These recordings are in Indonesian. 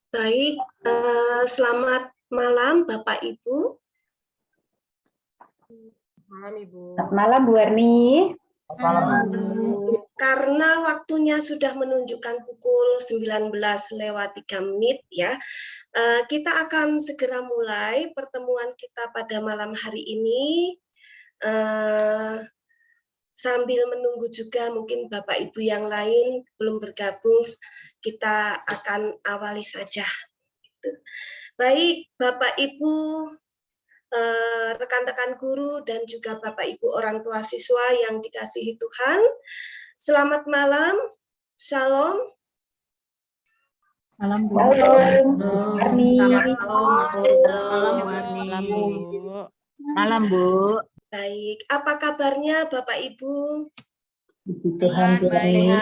Baik, selamat malam Bapak Ibu. Malam Ibu. Selamat malam Bu Erni. Karena waktunya sudah menunjukkan pukul 19:03 ya, kita akan segera mulai pertemuan kita pada malam hari ini. Sambil menunggu juga mungkin Bapak Ibu yang lain belum bergabung, kita akan awali saja. Baik, Bapak Ibu, rekan-rekan guru dan juga Bapak Ibu orang tua siswa yang dikasihi Tuhan, selamat malam, shalom. Malam Bu. Malam Bu. Baik, apa kabarnya Bapak Ibu? Tuhan Baik,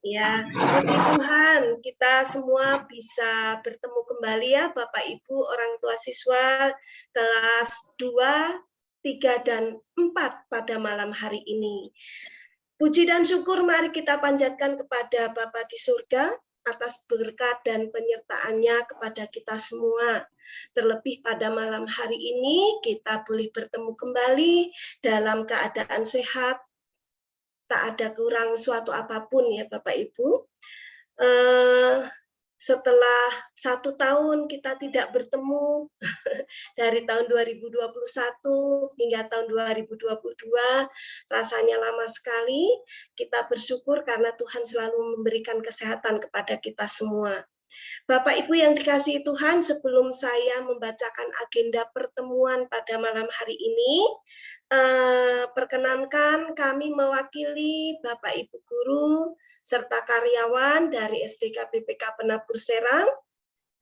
ya. Puji Tuhan, kita semua bisa bertemu kembali ya Bapak Ibu orang tua siswa kelas 2, 3, dan 4 pada malam hari ini. Puji dan syukur mari kita panjatkan kepada Bapa di surga atas berkat dan penyertaannya kepada kita semua. Terlebih pada malam hari ini kita boleh bertemu kembali dalam keadaan sehat, tak ada kurang suatu apapun ya Bapak Ibu. Setelah 1 tahun kita tidak bertemu, dari tahun 2021 hingga tahun 2022, rasanya lama sekali. Kita bersyukur karena Tuhan selalu memberikan kesehatan kepada kita semua. Bapak Ibu yang dikasihi Tuhan, sebelum saya membacakan agenda pertemuan pada malam hari ini, perkenankan kami mewakili Bapak Ibu guru serta karyawan dari SDK BPK Penabur Serang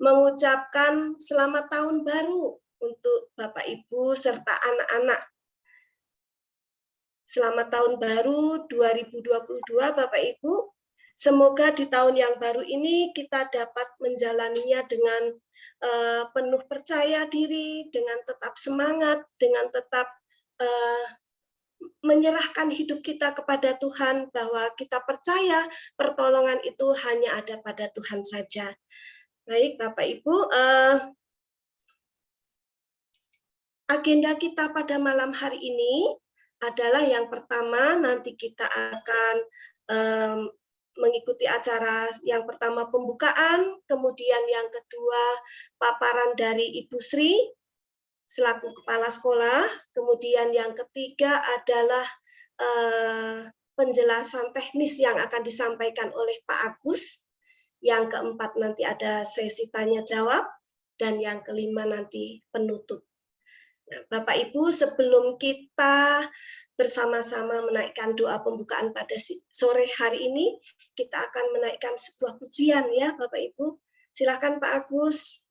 mengucapkan selamat tahun baru untuk Bapak Ibu serta anak-anak. Selamat tahun baru 2022 Bapak Ibu. Semoga di tahun yang baru ini kita dapat menjalaninya dengan penuh percaya diri, dengan tetap semangat, dengan tetap menyerahkan hidup kita kepada Tuhan, bahwa kita percaya pertolongan itu hanya ada pada Tuhan saja. Baik Bapak Ibu, agenda kita pada malam hari ini adalah yang pertama, nanti kita akan mengikuti acara yang pertama pembukaan, kemudian yang kedua paparan dari Ibu Sri selaku kepala sekolah, kemudian yang ketiga adalah penjelasan teknis yang akan disampaikan oleh Pak Agus, yang keempat nanti ada sesi tanya jawab, dan yang kelima nanti penutup. Nah, Bapak Ibu, sebelum kita bersama-sama menaikkan doa pembukaan pada sore hari ini, kita akan menaikkan sebuah pujian ya Bapak Ibu. Silakan Pak Agus.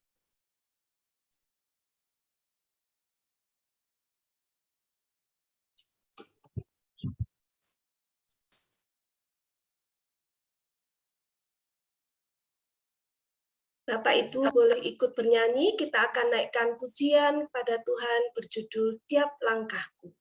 Bapak Ibu boleh ikut bernyanyi, kita akan naikkan pujian pada Tuhan berjudul Tiap Langkahku.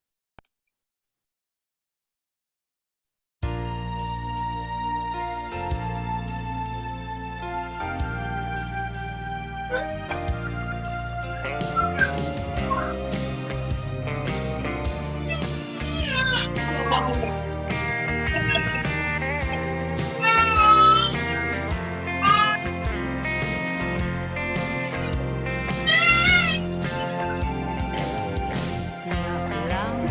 Tiap langkah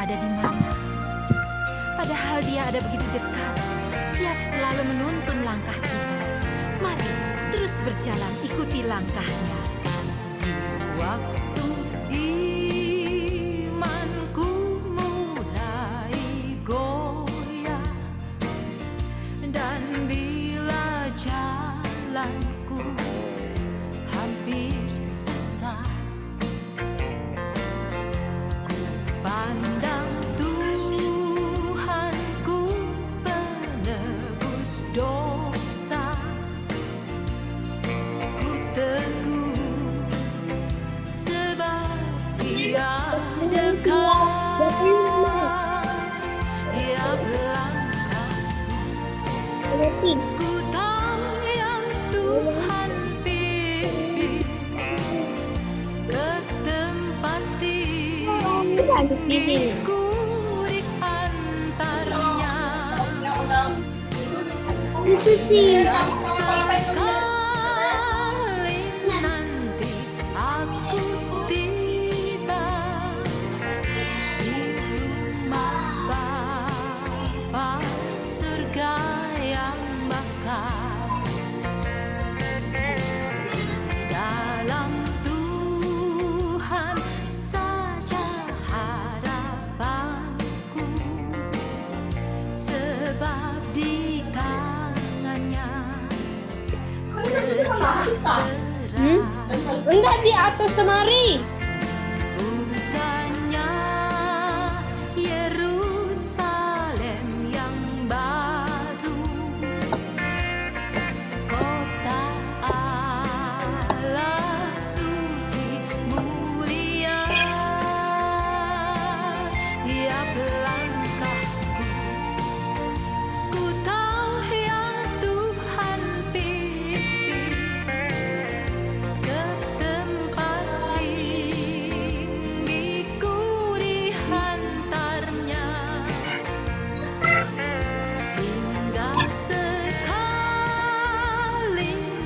ada di mana. Padahal Dia ada begitu dekat, siap selalu menuntun langkah kita. Mari terus berjalan, ikuti langkahnya. Waktu imanku mulai goyah, dan bila jalanku hampir sesat, ku pandang Tuhanku penebus dosa. Ku teguh sebab Dia dekat. Tiap langkah ku tahu yang Tuhan pimpin ke tempat Di sini. ku diantaranya. Di sisi. Sekali nanti aku tiba di rumah Bapa, surga yang bakal. Dalam Tuhan saja harapanku, sebab di tangannya sejahtera. Enggak di atas semari. Bukannya Yerusalem yang baru, kota Allah suci mulia. Tiap langkahku ku tahu yang Tuhan pimpin ke tempat tinggi, ku dihantarnya. Hingga sekali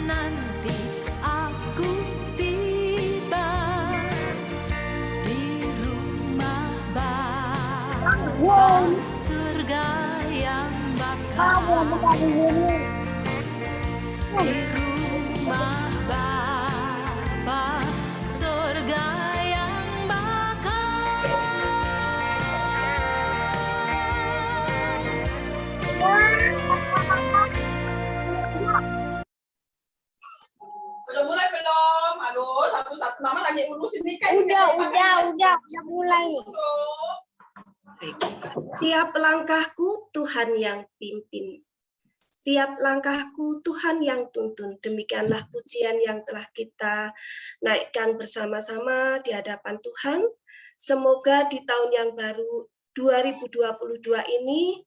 nanti aku tiba di rumah Bapa, surga yang bakal. Di rumah Bapa, surga yang bakal. Udah mulai belum? Aduh, satu-satu mama lagi ngurusin nih kan. Udah mulai. Tiap langkahku Tuhan yang pimpin. Tiap langkahku Tuhan yang tuntun. Demikianlah pujian yang telah kita naikkan bersama-sama di hadapan Tuhan. Semoga di tahun yang baru 2022 ini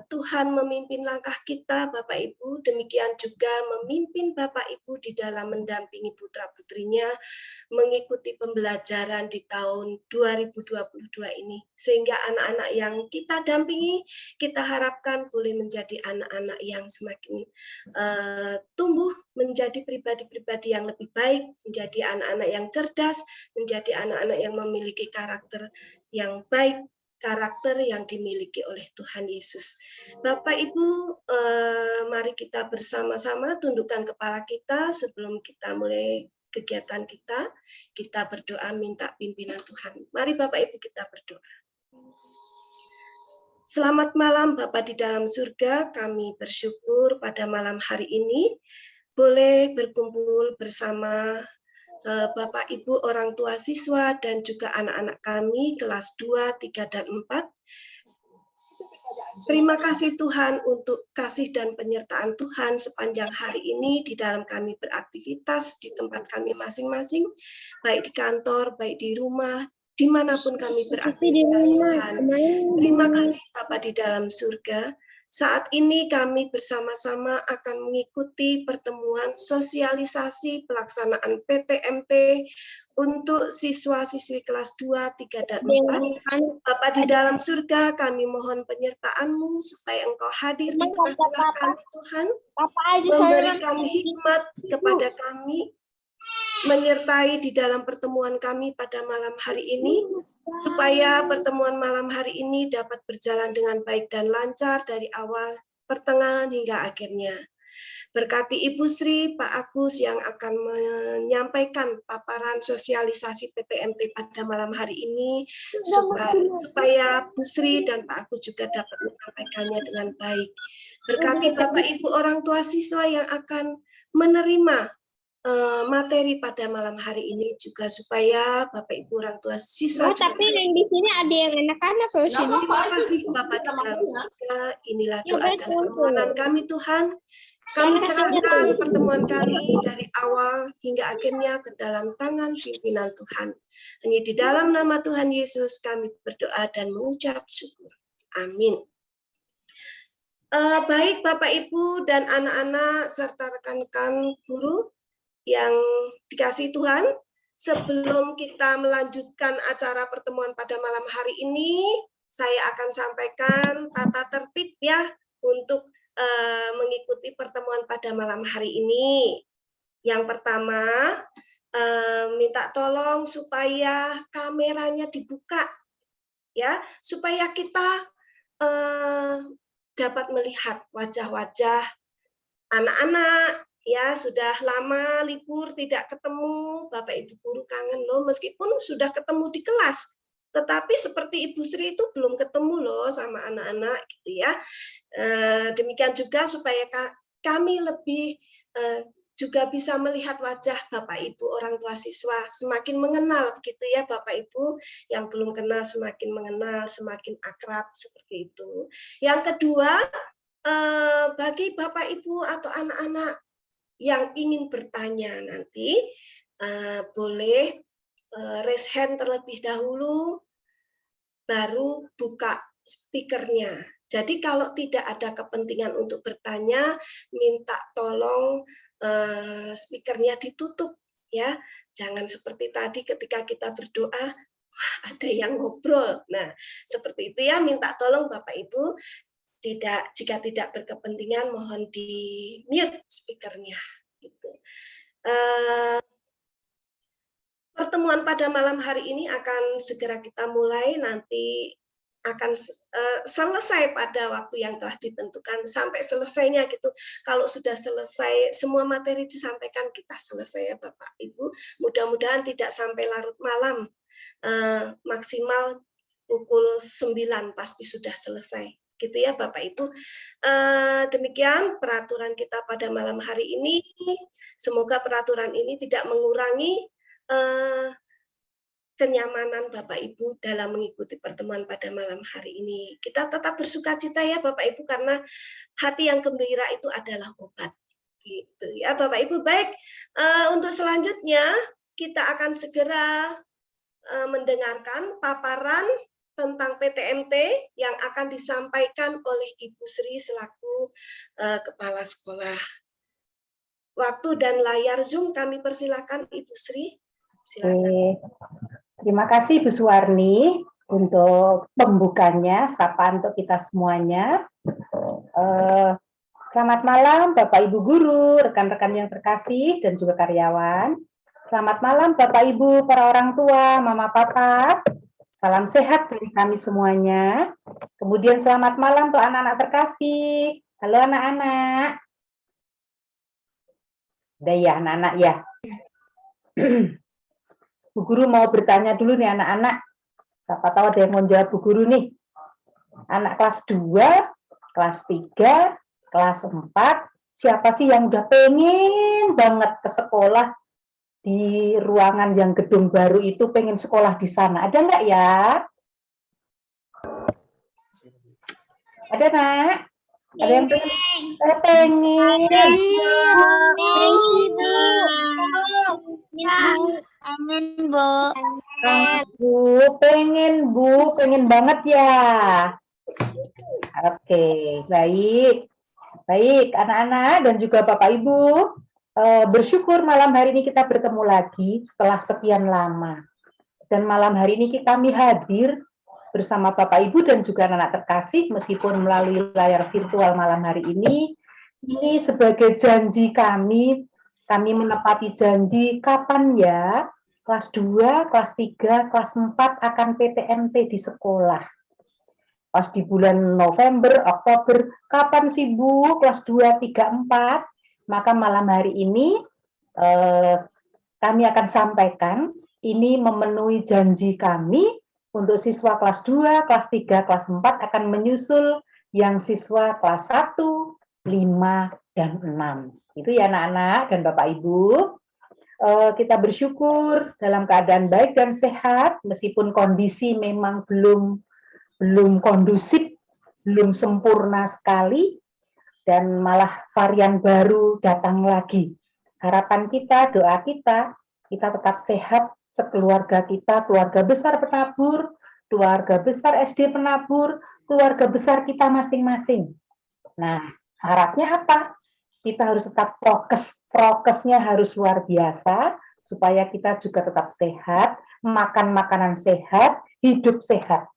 Tuhan memimpin langkah kita, Bapak Ibu, demikian juga memimpin Bapak Ibu di dalam mendampingi putra-putrinya mengikuti pembelajaran di tahun 2022 ini. Sehingga anak-anak yang kita dampingi, kita harapkan boleh menjadi anak-anak yang semakin tumbuh menjadi pribadi-pribadi yang lebih baik, menjadi anak-anak yang cerdas, menjadi anak-anak yang memiliki karakter yang baik, karakter yang dimiliki oleh Tuhan Yesus. Bapak Ibu, mari kita bersama-sama tundukkan kepala kita sebelum kita mulai kegiatan kita. Kita berdoa minta pimpinan Tuhan. Mari Bapak Ibu kita berdoa. Selamat malam Bapak di dalam surga, kami bersyukur pada malam hari ini boleh berkumpul bersama Bapak Ibu orang tua siswa dan juga anak-anak kami kelas 2, 3, dan 4. Terima kasih Tuhan untuk kasih dan penyertaan Tuhan sepanjang hari ini di dalam kami beraktivitas di tempat kami masing-masing, baik di kantor, baik di rumah, dimanapun kami beraktivitas Tuhan. Terima kasih Bapa di dalam surga. Saat ini kami bersama-sama akan mengikuti pertemuan sosialisasi pelaksanaan PTMT untuk siswa-siswi kelas 2, 3, dan 4. Bapa di dalam surga, kami mohon penyertaan-Mu supaya Engkau hadir di tengah-tengah kami Tuhan, memberikan hikmat kepada kami, menyertai di dalam pertemuan kami pada malam hari ini, supaya pertemuan malam hari ini dapat berjalan dengan baik dan lancar dari awal, pertengahan hingga akhirnya. Berkati Ibu Sri, Pak Agus yang akan menyampaikan paparan sosialisasi PTMT pada malam hari ini, supaya Bu Sri dan Pak Agus juga dapat menyampaikannya dengan baik. Berkati Bapak Ibu orang tua siswa yang akan menerima materi pada malam hari ini juga, supaya Bapak Ibu orang tua siswa juga. Tapi yang di sini ada yang anak-anak loh sini. Terima kasih Bapak di dalam surga. Inilah doa dan permohonan kami Tuhan. Kami serahkan pertemuan kami dari awal hingga akhirnya ke dalam tangan pimpinan Tuhan. Hanya di dalam nama Tuhan Yesus kami berdoa dan mengucap syukur. Amin. Baik Bapak Ibu dan anak-anak serta rekan-rekan guru yang dikasihi Tuhan, sebelum kita melanjutkan acara pertemuan pada malam hari ini, saya akan sampaikan tata tertib ya untuk mengikuti pertemuan pada malam hari ini. Yang pertama, minta tolong supaya kameranya dibuka, ya, supaya kita dapat melihat wajah-wajah anak-anak. Ya, sudah lama libur tidak ketemu, Bapak Ibu guru kangen loh, meskipun sudah ketemu di kelas. Tetapi seperti Ibu Sri itu belum ketemu loh sama anak-anak gitu ya. Demikian juga supaya kami lebih juga bisa melihat wajah Bapak Ibu orang tua siswa, semakin mengenal begitu ya Bapak Ibu, yang belum kenal semakin mengenal, semakin akrab seperti itu. Yang kedua, bagi Bapak Ibu atau anak-anak yang ingin bertanya nanti, boleh raise hand terlebih dahulu, baru buka speakernya. Jadi kalau tidak ada kepentingan untuk bertanya, minta tolong speakernya ditutup ya. Jangan seperti tadi ketika kita berdoa, wah, ada yang ngobrol. Nah, seperti itu ya, minta tolong Bapak Ibu, jika tidak berkepentingan mohon di mute speakernya. Gitu. Pertemuan pada malam hari ini akan segera kita mulai, nanti akan selesai pada waktu yang telah ditentukan, sampai selesainya gitu. Kalau sudah selesai semua materi disampaikan, kita selesai ya Bapak Ibu. Mudah-mudahan tidak sampai larut malam, maksimal pukul 9 pasti sudah selesai. Gitu ya Bapak Ibu. Demikian peraturan kita pada malam hari ini. Semoga peraturan ini tidak mengurangi kenyamanan Bapak Ibu dalam mengikuti pertemuan pada malam hari ini. Kita tetap bersukacita ya Bapak Ibu, karena hati yang gembira itu adalah obat. Gitu ya Bapak Ibu. Baik, untuk selanjutnya kita akan segera mendengarkan paparan tentang PTMT yang akan disampaikan oleh Ibu Sri selaku Kepala Sekolah. Waktu dan layar Zoom kami persilakan Ibu Sri. Silakan. Terima kasih Bu Suwarni untuk pembukanya, sapa untuk kita semuanya. Selamat malam Bapak Ibu guru, rekan-rekan yang terkasih dan juga karyawan. Selamat malam Bapak Ibu, para orang tua, Mama Papa. Salam sehat dari kami semuanya. Kemudian selamat malam untuk anak-anak terkasih. Halo anak-anak. Udah ya anak-anak ya. Bu Guru mau bertanya dulu nih anak-anak. Siapa tahu ada yang mau jawab Bu Guru nih. Anak kelas 2, kelas 3, kelas 4. Siapa sih yang udah pengen banget ke sekolah di ruangan yang gedung baru itu, pengen sekolah di sana? Ada nggak ya? Ada nak? Ada yang pengen? Saya pengen. Amin, Bu. Bu, pengen banget ya. Oke, baik. Baik, anak-anak dan juga Bapak Ibu, bersyukur malam hari ini kita bertemu lagi setelah sekian lama. Dan malam hari ini kami hadir bersama Bapak Ibu dan juga anak-anak terkasih, meskipun melalui layar virtual malam hari ini sebagai janji kami kami menepati janji kapan ya kelas 2, kelas 3, kelas 4 akan PTMT di sekolah. Pas di bulan November, Oktober, kapan sih Bu kelas 2, 3, 4? Maka malam hari ini kami akan sampaikan ini memenuhi janji kami untuk siswa kelas 2, kelas 3, kelas 4 akan menyusul yang siswa kelas 1, 5, dan 6. Itu ya anak-anak dan Bapak Ibu. Kita bersyukur dalam keadaan baik dan sehat, meskipun kondisi memang belum kondusif, belum sempurna sekali, dan malah varian baru datang lagi. Harapan kita, doa kita tetap sehat sekeluarga kita, keluarga besar penabur, keluarga besar SD penabur, keluarga besar kita masing-masing. Nah, harapnya apa? Kita harus tetap prokesnya harus luar biasa, supaya kita juga tetap sehat, makan makanan sehat, hidup sehat.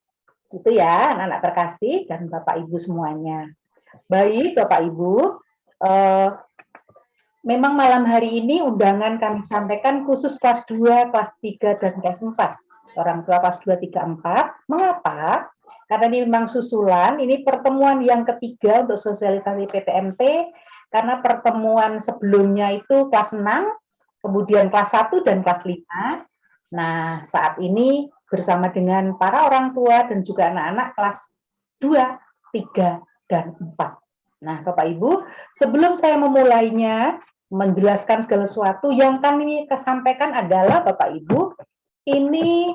Itu ya, anak-anak terkasih dan Bapak Ibu semuanya. Baik, Bapak Ibu, memang malam hari ini undangan kami sampaikan khusus kelas 2, kelas 3, dan kelas 4. Orang tua kelas 2, 3, 4. Mengapa? Karena ini memang susulan, ini pertemuan yang ketiga untuk sosialisasi PTMT, karena pertemuan sebelumnya itu kelas 6, kemudian kelas 1 dan kelas 5. Nah, saat ini bersama dengan para orang tua dan juga anak-anak kelas 2, 3, dan 4. Nah, Bapak Ibu, sebelum saya memulainya, menjelaskan segala sesuatu, yang kami sampaikan adalah, Bapak Ibu, ini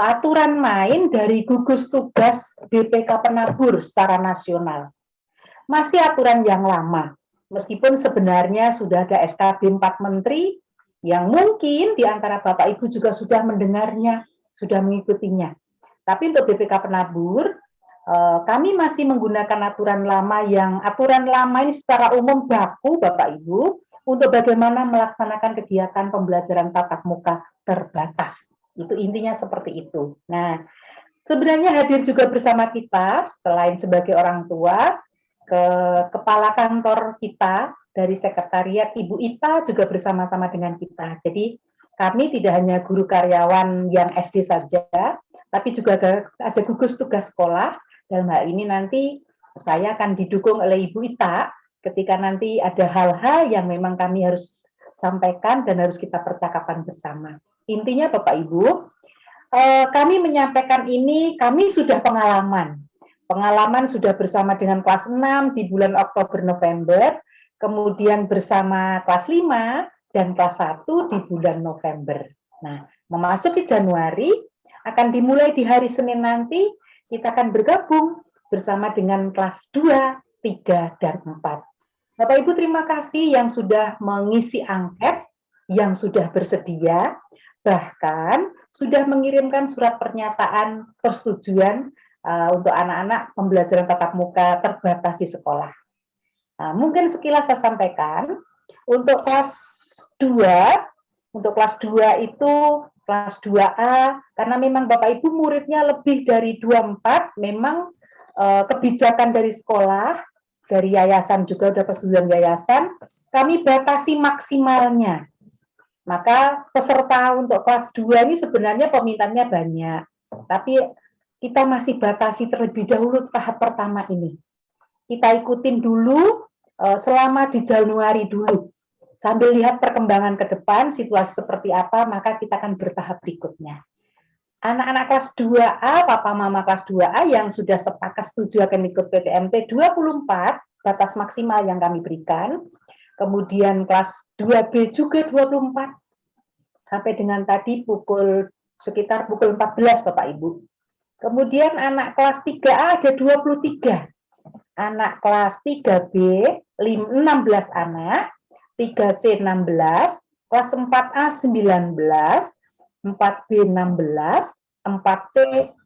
aturan main dari gugus tugas BPK Penabur secara nasional. Masih aturan yang lama, meskipun sebenarnya sudah ada SKB 4 Menteri, yang mungkin di antara Bapak Ibu juga sudah mendengarnya, sudah mengikutinya. Tapi untuk BPK Penabur, kami masih menggunakan aturan lama ini secara umum baku, Bapak Ibu, untuk bagaimana melaksanakan kegiatan pembelajaran tatap muka terbatas. Itu intinya seperti itu. Nah, sebenarnya hadir juga bersama kita, selain sebagai orang tua, kepala kantor kita dari sekretariat Ibu Ita juga bersama-sama dengan kita. Jadi kami tidak hanya guru karyawan yang SD saja, tapi juga ada gugus tugas sekolah. Dalam hal ini nanti saya akan didukung oleh Ibu Ita ketika nanti ada hal-hal yang memang kami harus sampaikan dan harus kita percakapan bersama. Intinya Bapak Ibu, kami menyampaikan ini, kami sudah pengalaman sudah bersama dengan kelas 6 di bulan Oktober-November, kemudian bersama kelas 5 dan kelas 1 di bulan November. Nah, memasuki Januari, akan dimulai di hari Senin nanti, kita akan bergabung bersama dengan kelas 2, 3, dan 4. Bapak Ibu terima kasih yang sudah mengisi angket, yang sudah bersedia, bahkan sudah mengirimkan surat pernyataan persetujuan untuk anak-anak pembelajaran tatap muka terbatas di sekolah. Nah, mungkin sekilas saya sampaikan, untuk kelas 2 itu kelas 2A, karena memang Bapak Ibu muridnya lebih dari 24, memang kebijakan dari sekolah, dari yayasan juga sudah persetujuan yayasan, kami batasi maksimalnya. Maka peserta untuk kelas 2 ini sebenarnya peminatnya banyak, tapi kita masih batasi terlebih dahulu tahap pertama ini. Kita ikutin dulu selama di Januari dulu. Sambil lihat perkembangan ke depan, situasi seperti apa, maka kita akan bertahap berikutnya. Anak-anak kelas 2A, Papa Mama kelas 2A yang sudah sepakat setuju akan ikut PTMT 24, batas maksimal yang kami berikan. Kemudian kelas 2B juga 24, sampai dengan tadi sekitar pukul 14, Bapak Ibu. Kemudian anak kelas 3A ada 23. Anak kelas 3B 16 anak, 3C 16, kelas 4A 19, 4B 16, 4C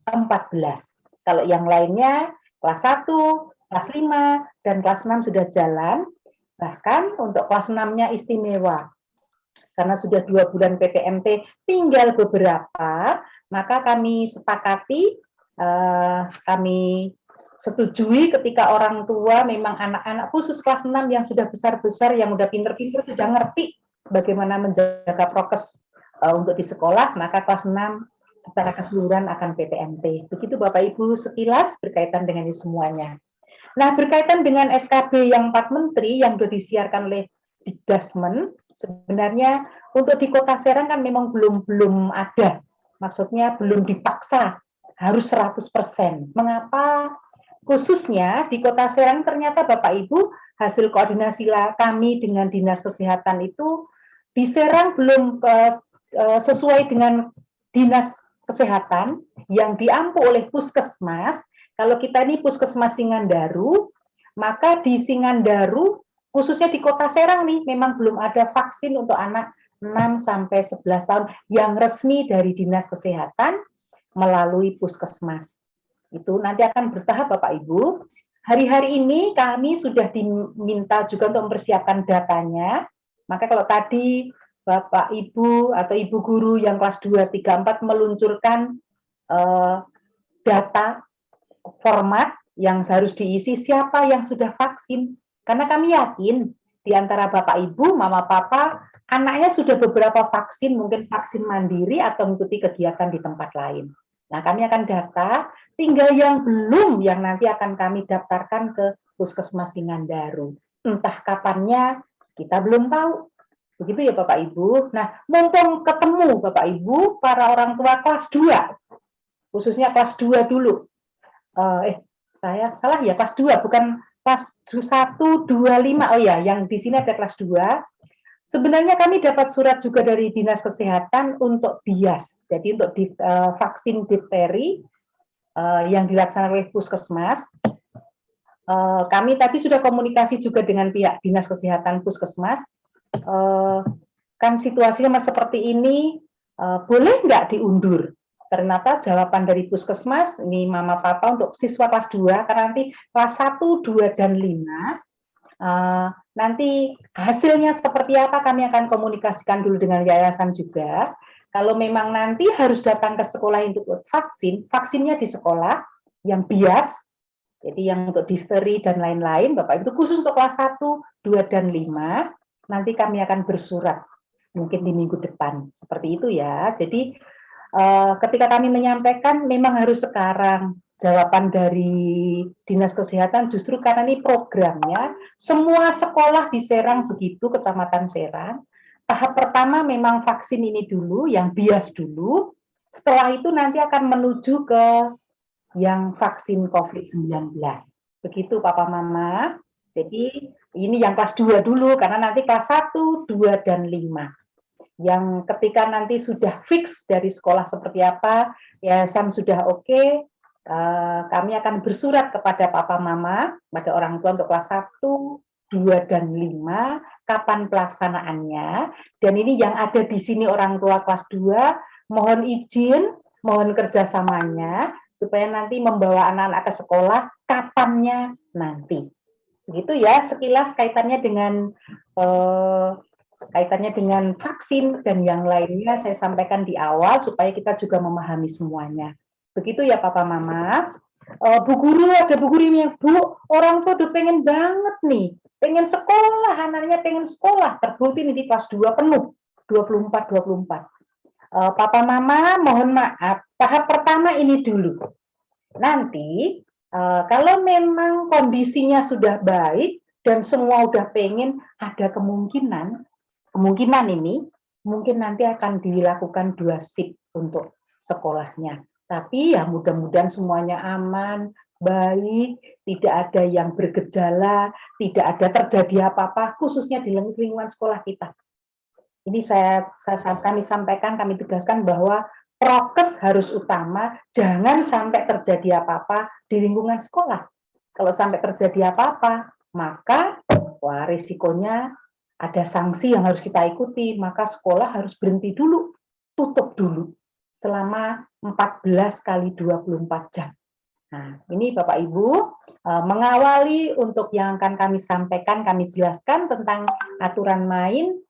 14. Kalau yang lainnya kelas 1, kelas 5, dan kelas 6 sudah jalan. Bahkan untuk kelas 6-nya istimewa. Karena sudah 2 bulan PTMT, tinggal beberapa, maka kami sepakati, kami setujui ketika orang tua memang anak-anak khusus kelas 6 yang sudah besar-besar, yang sudah pinter-pinter, sudah ngerti bagaimana menjaga prokes untuk di sekolah, maka kelas 6 secara keseluruhan akan PTMT. Begitu Bapak Ibu sekilas berkaitan dengan ini semuanya. Nah, berkaitan dengan SKB yang 4 Menteri yang sudah disiarkan oleh Dikdasmen, sebenarnya untuk di Kota Serang kan memang belum ada. Maksudnya belum dipaksa harus 100%. Mengapa? Khususnya di Kota Serang ternyata Bapak Ibu hasil koordinasi kami dengan Dinas Kesehatan itu di Serang belum sesuai dengan Dinas Kesehatan yang diampu oleh Puskesmas. Kalau kita ini Puskesmas Singandaru, maka di Singandaru khususnya di Kota Serang nih memang belum ada vaksin untuk anak 6 sampai 11 tahun yang resmi dari Dinas Kesehatan melalui Puskesmas. Itu nanti akan bertahap Bapak Ibu. Hari-hari ini kami sudah diminta juga untuk mempersiapkan datanya. Maka kalau tadi Bapak Ibu atau Ibu Guru yang kelas 2, 3, 4 meluncurkan data format yang harus diisi siapa yang sudah vaksin. Karena kami yakin di antara Bapak Ibu, Mama Papa, anaknya sudah beberapa vaksin, mungkin vaksin mandiri atau mengikuti kegiatan di tempat lain. Nah, kami akan data, tinggal yang belum yang nanti akan kami daftarkan ke Puskesmas Singandaru. Entah kapannya, kita belum tahu. Begitu ya Bapak Ibu. Nah, mumpung ketemu Bapak Ibu, para orang tua kelas 2, khususnya kelas 2 dulu. Saya salah ya, kelas 2, bukan kelas 1, 2, 5. Oh ya, yang di sini ada kelas 2. Sebenarnya kami dapat surat juga dari Dinas Kesehatan untuk bias, jadi untuk vaksin difteri yang dilaksanakan oleh Puskesmas. Kami tadi sudah komunikasi juga dengan pihak Dinas Kesehatan Puskesmas. Kan situasinya seperti ini, boleh nggak diundur? Ternyata jawaban dari Puskesmas, ini Mama Papa untuk siswa kelas 2, karena nanti kelas 1, 2, dan 5, nanti hasilnya seperti apa kami akan komunikasikan dulu dengan yayasan juga. Kalau memang nanti harus datang ke sekolah untuk vaksin, vaksinnya di sekolah yang bias, jadi yang untuk difteri dan lain-lain, Bapak itu khusus untuk kelas 1, 2, dan 5, nanti kami akan bersurat, mungkin di minggu depan, seperti itu ya. Jadi ketika kami menyampaikan memang harus sekarang, jawaban dari Dinas Kesehatan justru karena ini programnya, semua sekolah di Serang begitu, Kecamatan Serang, tahap pertama memang vaksin ini dulu, yang bias dulu, setelah itu nanti akan menuju ke yang vaksin COVID-19. Begitu Papa Mama, jadi ini yang kelas 2 dulu, karena nanti kelas 1, 2, dan 5. Yang ketika nanti sudah fix dari sekolah seperti apa, yayasan sudah oke, kami akan bersurat kepada Papa Mama, pada orang tua untuk kelas 1, 2, dan 5, kapan pelaksanaannya. Dan ini yang ada di sini orang tua kelas 2, mohon izin, mohon kerjasamanya, supaya nanti membawa anak-anak ke sekolah, kapannya nanti. Begitu ya, sekilas kaitannya dengan vaksin dan yang lainnya saya sampaikan di awal supaya kita juga memahami semuanya. Begitu ya Papa Mama. Bu Guru, ada Bu Guru yang, Bu, orang tua udah pengen banget nih, pengen sekolah, anaknya pengen sekolah, terbukti nih di kelas 2 penuh, 24. Papa Mama mohon maaf, tahap pertama ini dulu. Nanti kalau memang kondisinya sudah baik dan semua udah pengen, ada kemungkinan ini mungkin nanti akan dilakukan 2 shift untuk sekolahnya. Tapi ya mudah-mudahan semuanya aman, baik, tidak ada yang bergejala, tidak ada terjadi apa-apa, khususnya di lingkungan sekolah kita. Ini kami sampaikan, kami tegaskan bahwa prokes harus utama, jangan sampai terjadi apa-apa di lingkungan sekolah. Kalau sampai terjadi apa-apa, maka risikonya ada sanksi yang harus kita ikuti, maka sekolah harus berhenti dulu, tutup dulu selama 14 kali 24 jam. Nah, ini Bapak Ibu, mengawali untuk yang akan kami sampaikan, kami jelaskan tentang aturan main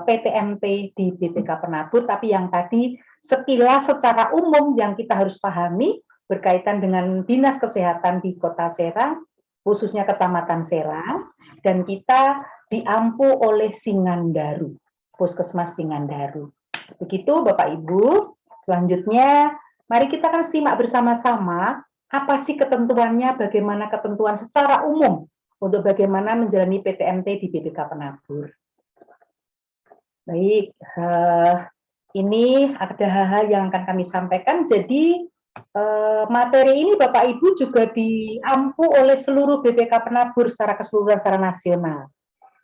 PTMT di BPK Penabur, tapi yang tadi sekilas secara umum yang kita harus pahami berkaitan dengan Dinas Kesehatan di Kota Serang, khususnya Kecamatan Serang, dan kita diampu oleh Singandaru. Puskesmas Singandaru. Begitu Bapak Ibu. Selanjutnya, mari kita akan simak bersama-sama apa sih ketentuannya, bagaimana ketentuan secara umum untuk bagaimana menjalani PTMT di BPK Penabur. Baik, ini ada hal-hal yang akan kami sampaikan. Jadi materi ini Bapak Ibu juga diampu oleh seluruh BPK Penabur secara keseluruhan secara nasional.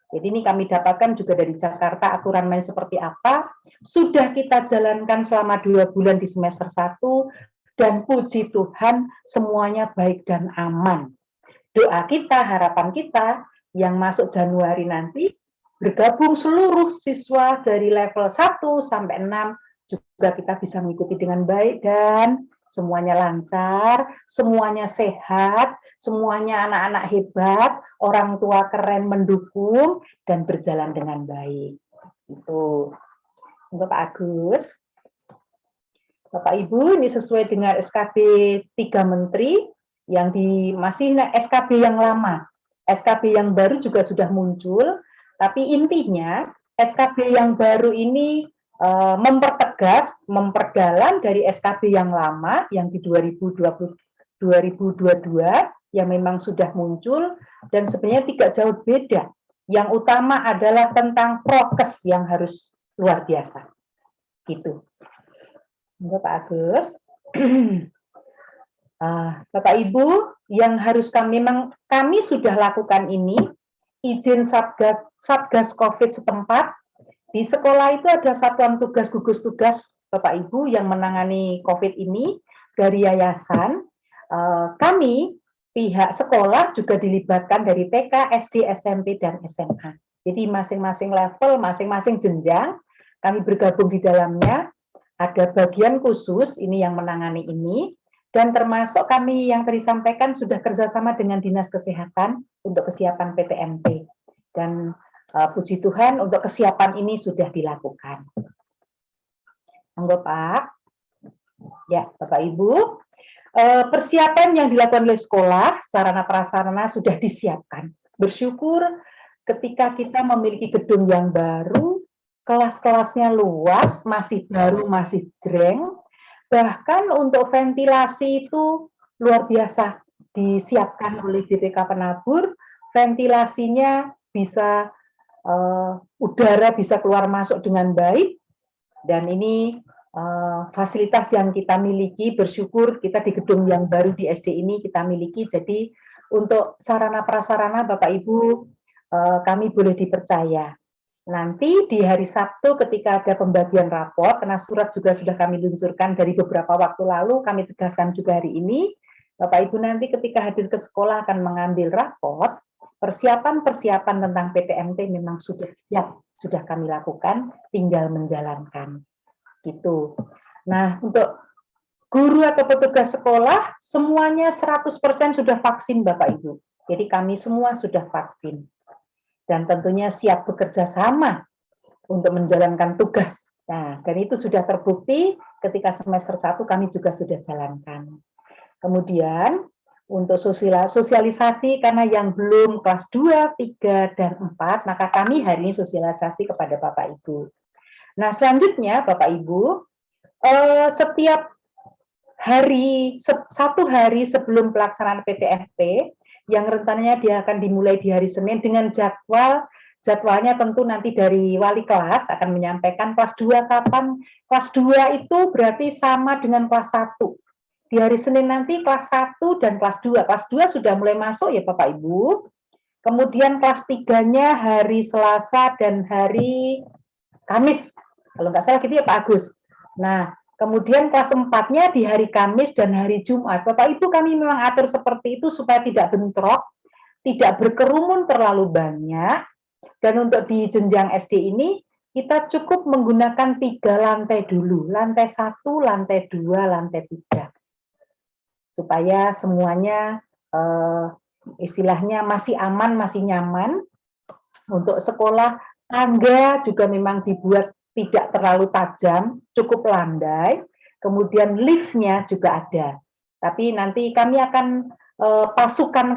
Jadi ini kami dapatkan juga dari Jakarta aturan main seperti apa. Sudah kita jalankan selama 2 bulan di semester 1 dan puji Tuhan semuanya baik dan aman. Doa kita, harapan kita yang masuk Januari nanti bergabung seluruh siswa dari level 1 sampai 6 juga kita bisa mengikuti dengan baik dan semuanya lancar, semuanya sehat, semuanya anak-anak hebat, orang tua keren mendukung, dan berjalan dengan baik. Itu. Bapak Agus. Bapak Ibu, ini sesuai dengan SKB 3 Menteri, yang masih SKB yang lama. SKB yang baru juga sudah muncul, tapi intinya SKB yang baru ini mempertegas, memperdalam dari SKB yang lama yang di 2022 yang memang sudah muncul dan sebenarnya tidak jauh beda. Yang utama adalah tentang prokes yang harus luar biasa. Gitu. Bapak Agus. Bapak Ibu, yang harus kami sudah lakukan ini izin Satgas Covid setempat. Di sekolah itu ada satuan tugas gugus tugas Bapak Ibu yang menangani COVID ini dari yayasan. Kami pihak sekolah juga dilibatkan dari TK, SD, SMP, dan SMA. Jadi masing-masing level, masing-masing jenjang kami bergabung di dalamnya. Ada bagian khusus ini yang menangani ini, dan termasuk kami yang tadi sampaikan sudah kerjasama dengan Dinas Kesehatan untuk kesiapan PTMT. Dan puji Tuhan untuk kesiapan ini sudah dilakukan. Monggo Pak. Ya, Bapak Ibu. Persiapan yang dilakukan oleh sekolah, sarana prasarana sudah disiapkan. Bersyukur ketika kita memiliki gedung yang baru, kelas-kelasnya luas, masih baru, masih jreng. Bahkan untuk ventilasi itu luar biasa disiapkan oleh BPK Penabur. Ventilasinya bisa udara bisa keluar masuk dengan baik, dan ini fasilitas yang kita miliki. Bersyukur kita di gedung yang baru di SD ini kita miliki. Jadi untuk sarana prasarana Bapak Ibu kami boleh dipercaya. Nanti di hari Sabtu ketika ada pembagian raport, karena surat juga sudah kami luncurkan dari beberapa waktu lalu, kami tegaskan juga hari ini, Bapak Ibu nanti ketika hadir ke sekolah akan mengambil raport. Persiapan-persiapan tentang PTMT memang sudah siap, sudah kami lakukan, tinggal menjalankan. Gitu. Nah, untuk guru atau petugas sekolah, semuanya 100% sudah vaksin Bapak Ibu. Jadi kami semua sudah vaksin. Dan tentunya siap bekerja sama untuk menjalankan tugas. Nah, dan itu sudah terbukti ketika semester 1 kami juga sudah jalankan. Kemudian, untuk sosialisasi, karena yang belum kelas 2, 3, dan 4, maka kami hari ini sosialisasi kepada Bapak Ibu. Nah, selanjutnya Bapak Ibu, setiap hari, 1 hari sebelum pelaksanaan PTMT, yang rencananya dia akan dimulai di hari Senin dengan jadwalnya tentu nanti dari wali kelas akan menyampaikan kelas 2 kapan. Kelas 2 itu berarti sama dengan kelas 1. Di hari Senin nanti kelas 1 dan kelas 2. Kelas 2 sudah mulai masuk ya Bapak Ibu. Kemudian kelas 3-nya hari Selasa dan hari Kamis. Kalau nggak salah gitu ya Pak Agus. Nah, kemudian kelas 4-nya di hari Kamis dan hari Jumat. Bapak Ibu kami memang atur seperti itu supaya tidak bentrok, tidak berkerumun terlalu banyak. Dan untuk di jenjang SD ini, kita cukup menggunakan 3 lantai dulu. Lantai 1, lantai 2, lantai 3. Supaya semuanya istilahnya masih aman, masih nyaman. Untuk sekolah, tangga juga memang dibuat tidak terlalu tajam, cukup landai. Kemudian liftnya juga ada. Tapi nanti kami akan pasukan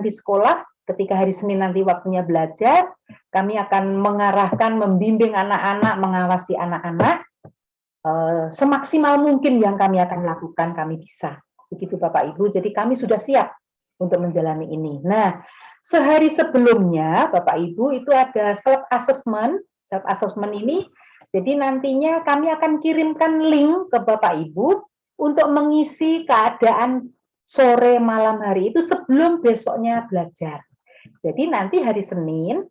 di sekolah ketika hari Senin nanti waktunya belajar, kami akan mengarahkan, membimbing anak-anak, mengawasi anak-anak semaksimal mungkin yang kami akan lakukan, kami bisa. Begitu Bapak Ibu, jadi kami sudah siap untuk menjalani ini. Nah, sehari sebelumnya Bapak Ibu itu ada self-assessment. Self-assessment ini, jadi nantinya kami akan kirimkan link ke Bapak Ibu untuk mengisi keadaan sore malam hari itu sebelum besoknya belajar. Jadi nanti hari Senin,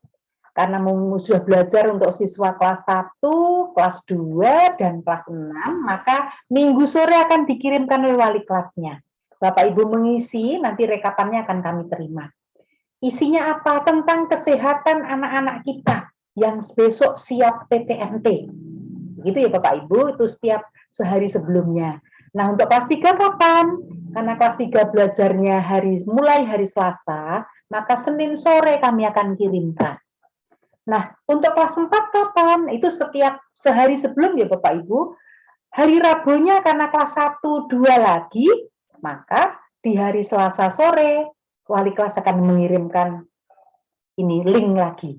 karena sudah belajar untuk siswa kelas 1, kelas 2, dan kelas 6, maka minggu sore akan dikirimkan oleh wali kelasnya. Bapak Ibu mengisi, nanti rekapannya akan kami terima. Isinya apa? Tentang kesehatan anak-anak kita yang besok siap PTMT. Gitu ya Bapak Ibu, itu setiap sehari sebelumnya. Nah, untuk kelas 3 kapan? Karena kelas 3 belajarnya mulai hari Selasa, maka Senin sore kami akan kirimkan. Nah, untuk kelas 4 kapan? Itu setiap sehari sebelum ya Bapak Ibu. Hari Rabunya karena kelas 1, 2 lagi, maka di hari Selasa sore, wali kelas akan mengirimkan ini link lagi.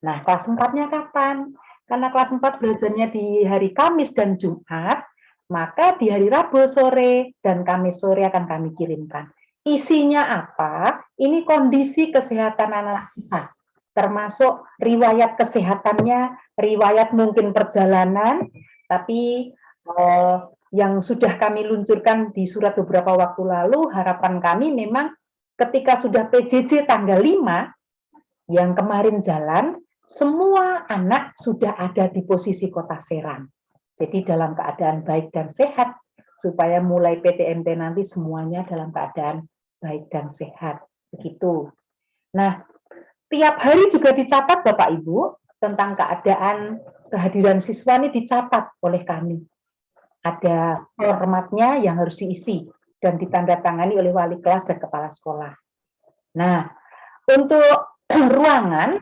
Nah, kelas 4-nya kapan? Karena kelas 4 belajarnya di hari Kamis dan Jumat, maka di hari Rabu sore dan Kamis sore akan kami kirimkan. Isinya apa? Ini kondisi kesehatan anak kita, termasuk riwayat kesehatannya, riwayat mungkin perjalanan, tapi yang sudah kami luncurkan di surat beberapa waktu lalu, harapan kami memang ketika sudah PJJ tanggal 5, yang kemarin jalan, semua anak sudah ada di posisi Kota Serang. Jadi dalam keadaan baik dan sehat, supaya mulai PTMT nanti semuanya dalam keadaan baik dan sehat. Begitu. Nah, tiap hari juga dicatat Bapak Ibu, tentang keadaan kehadiran siswa ini dicatat oleh kami. Ada formatnya yang harus diisi dan ditandatangani oleh wali kelas dan kepala sekolah. Nah, untuk ruangan,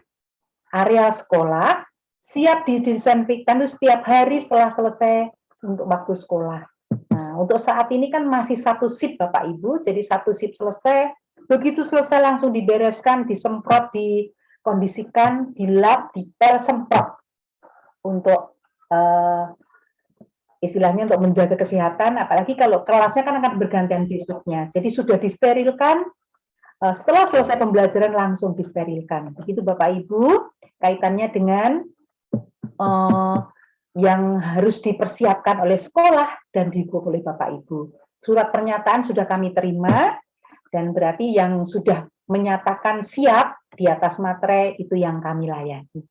area sekolah, siap didesinfektan itu setiap hari setelah selesai untuk waktu sekolah. Nah, untuk saat ini kan masih 1 shift Bapak Ibu, jadi 1 shift selesai, begitu selesai langsung dibereskan, disemprot, dikondisikan, dilap, dipel, semprot untuk istilahnya untuk menjaga kesehatan, apalagi kalau kelasnya kan akan bergantian besoknya. Jadi sudah disterilkan, setelah selesai pembelajaran langsung disterilkan. Begitu Bapak Ibu, kaitannya dengan yang harus dipersiapkan oleh sekolah dan diikuti oleh Bapak Ibu. Surat pernyataan sudah kami terima, dan berarti yang sudah menyatakan siap di atas materai itu yang kami layani.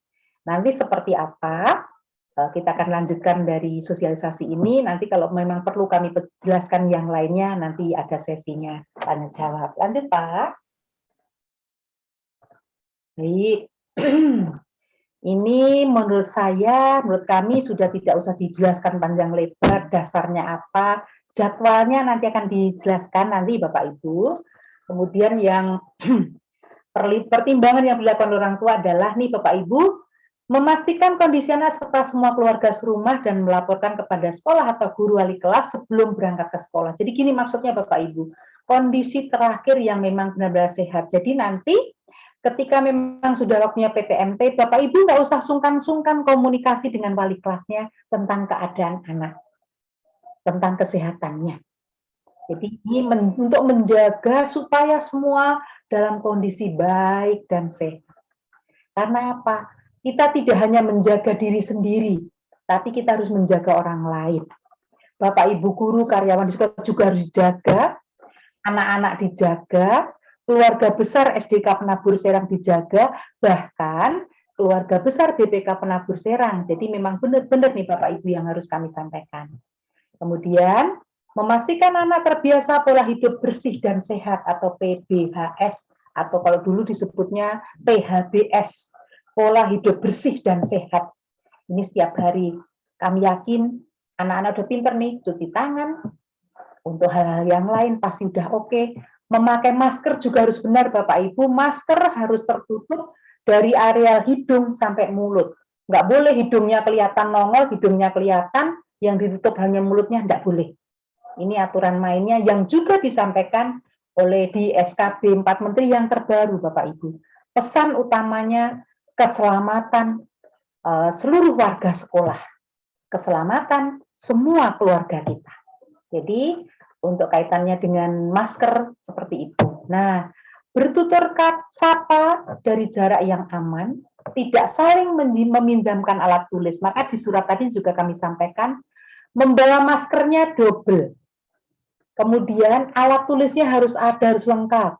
Nanti seperti apa, kita akan lanjutkan dari sosialisasi ini, nanti kalau memang perlu kami jelaskan yang lainnya, nanti ada sesinya tanya jawab. Lanjut Pak. Baik. Ini menurut kami sudah tidak usah dijelaskan panjang lebar, dasarnya apa, jadwalnya nanti akan dijelaskan nanti Bapak Ibu. Kemudian yang pertimbangan yang dilakukan orang tua adalah nih Bapak Ibu, memastikan kondisi anak serta semua keluarga serumah dan melaporkan kepada sekolah atau guru wali kelas sebelum berangkat ke sekolah. Jadi gini maksudnya Bapak Ibu, kondisi terakhir yang memang benar-benar sehat. Jadi nanti ketika memang sudah waktunya PTMT, Bapak Ibu nggak usah sungkan-sungkan komunikasi dengan wali kelasnya tentang keadaan anak, tentang kesehatannya. Jadi ini untuk menjaga supaya semua dalam kondisi baik dan sehat. Karena apa? Kita tidak hanya menjaga diri sendiri, tapi kita harus menjaga orang lain. Bapak, Ibu, guru, karyawan di sekolah juga harus dijaga, anak-anak dijaga, keluarga besar SDK Penabur Serang dijaga, bahkan keluarga besar BPK Penabur Serang. Jadi memang benar-benar nih Bapak Ibu yang harus kami sampaikan. Kemudian memastikan anak terbiasa pola hidup bersih dan sehat atau PBHS, atau kalau dulu disebutnya PHBS, pola hidup bersih dan sehat. Ini setiap hari. Kami yakin anak-anak udah pinter nih, cuci tangan, untuk hal-hal yang lain pasti udah oke. Memakai masker juga harus benar Bapak Ibu, masker harus tertutup dari area hidung sampai mulut. Nggak boleh hidungnya kelihatan nongol, hidungnya kelihatan, yang ditutup hanya mulutnya nggak boleh. Ini aturan mainnya yang juga disampaikan oleh di SKB 4 Menteri yang terbaru, Bapak Ibu. Pesan utamanya keselamatan seluruh warga sekolah, keselamatan semua keluarga kita. Jadi untuk kaitannya dengan masker seperti itu. Nah, bertutur sapa dari jarak yang aman, tidak saling meminjamkan alat tulis. Maka di surat tadi juga kami sampaikan, membawa maskernya double. Kemudian alat tulisnya harus ada, harus lengkap.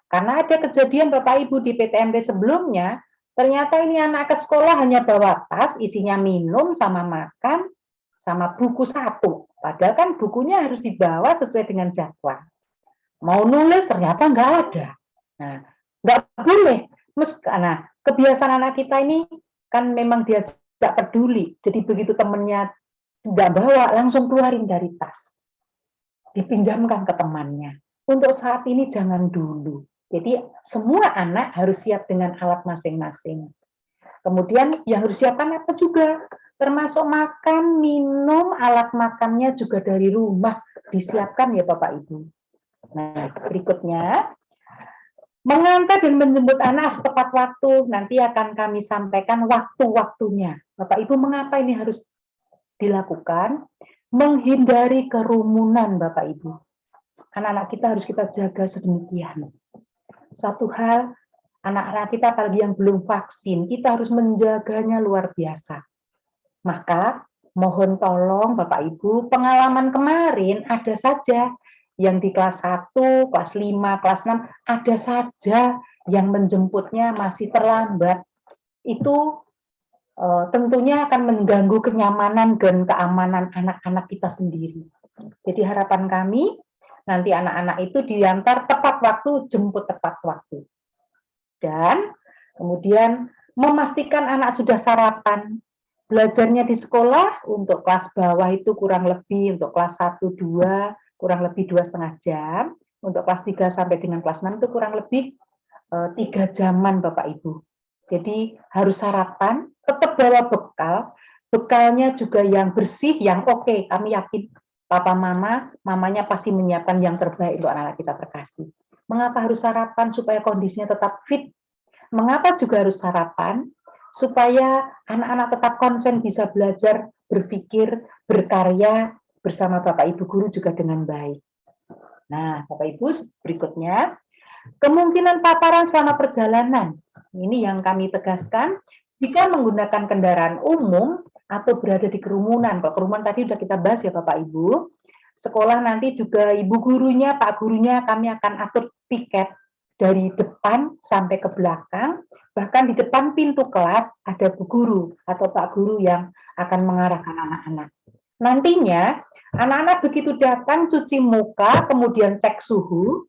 Karena ada kejadian Bapak Ibu di PTMP sebelumnya, ternyata ini anak ke sekolah hanya bawa tas, isinya minum sama makan, sama buku satu. Padahal kan bukunya harus dibawa sesuai dengan jadwal. Mau nulis ternyata nggak ada. Nah, nggak boleh. Nah, kebiasaan anak kita ini kan memang dia tidak peduli. Jadi begitu temannya nggak bawa, langsung keluarin dari tas. Dipinjamkan ke temannya. Untuk saat ini jangan dulu. Jadi semua anak harus siap dengan alat masing-masing. Kemudian yang harus siapkan apa juga? Termasuk makan, minum, alat makannya juga dari rumah disiapkan ya Bapak Ibu. Nah, berikutnya, mengantar dan menjemput anak harus tepat waktu. Nanti akan kami sampaikan waktu-waktunya. Bapak Ibu, mengapa ini harus dilakukan? Menghindari kerumunan Bapak Ibu. Anak-anak kita harus kita jaga sedemikian. Satu hal, anak-anak kita apalagi yang belum vaksin, kita harus menjaganya luar biasa. Maka mohon tolong Bapak Ibu, pengalaman kemarin ada saja yang di kelas 1, kelas 5, kelas 6, ada saja yang menjemputnya masih terlambat. Itu tentunya akan mengganggu kenyamanan dan keamanan anak-anak kita sendiri. Jadi harapan kami, nanti anak-anak itu diantar tepat waktu, jemput tepat waktu. Dan kemudian memastikan anak sudah sarapan. Belajarnya di sekolah untuk kelas bawah itu kurang lebih, untuk kelas 1, 2, kurang lebih 2,5 jam. Untuk kelas 3 sampai dengan kelas 6 itu kurang lebih 3 jaman Bapak Ibu. Jadi harus sarapan, tetap bawa bekal. Bekalnya juga yang bersih, yang oke. Kami yakin Papa Mama, mamanya pasti menyiapkan yang terbaik untuk anak-anak kita terkasih. Mengapa harus sarapan? Supaya kondisinya tetap fit. Mengapa juga harus sarapan? Supaya anak-anak tetap konsen bisa belajar, berpikir, berkarya bersama Bapak Ibu guru juga dengan baik. Nah, Bapak Ibu, berikutnya, kemungkinan paparan selama perjalanan. Ini yang kami tegaskan, jika menggunakan kendaraan umum, atau berada di kerumunan. Kalau kerumunan tadi sudah kita bahas ya Bapak Ibu. Sekolah nanti juga Ibu gurunya, Pak gurunya kami akan atur piket dari depan sampai ke belakang. Bahkan di depan pintu kelas ada Bu Guru atau Pak Guru yang akan mengarahkan anak-anak. Nantinya anak-anak begitu datang cuci muka, kemudian cek suhu,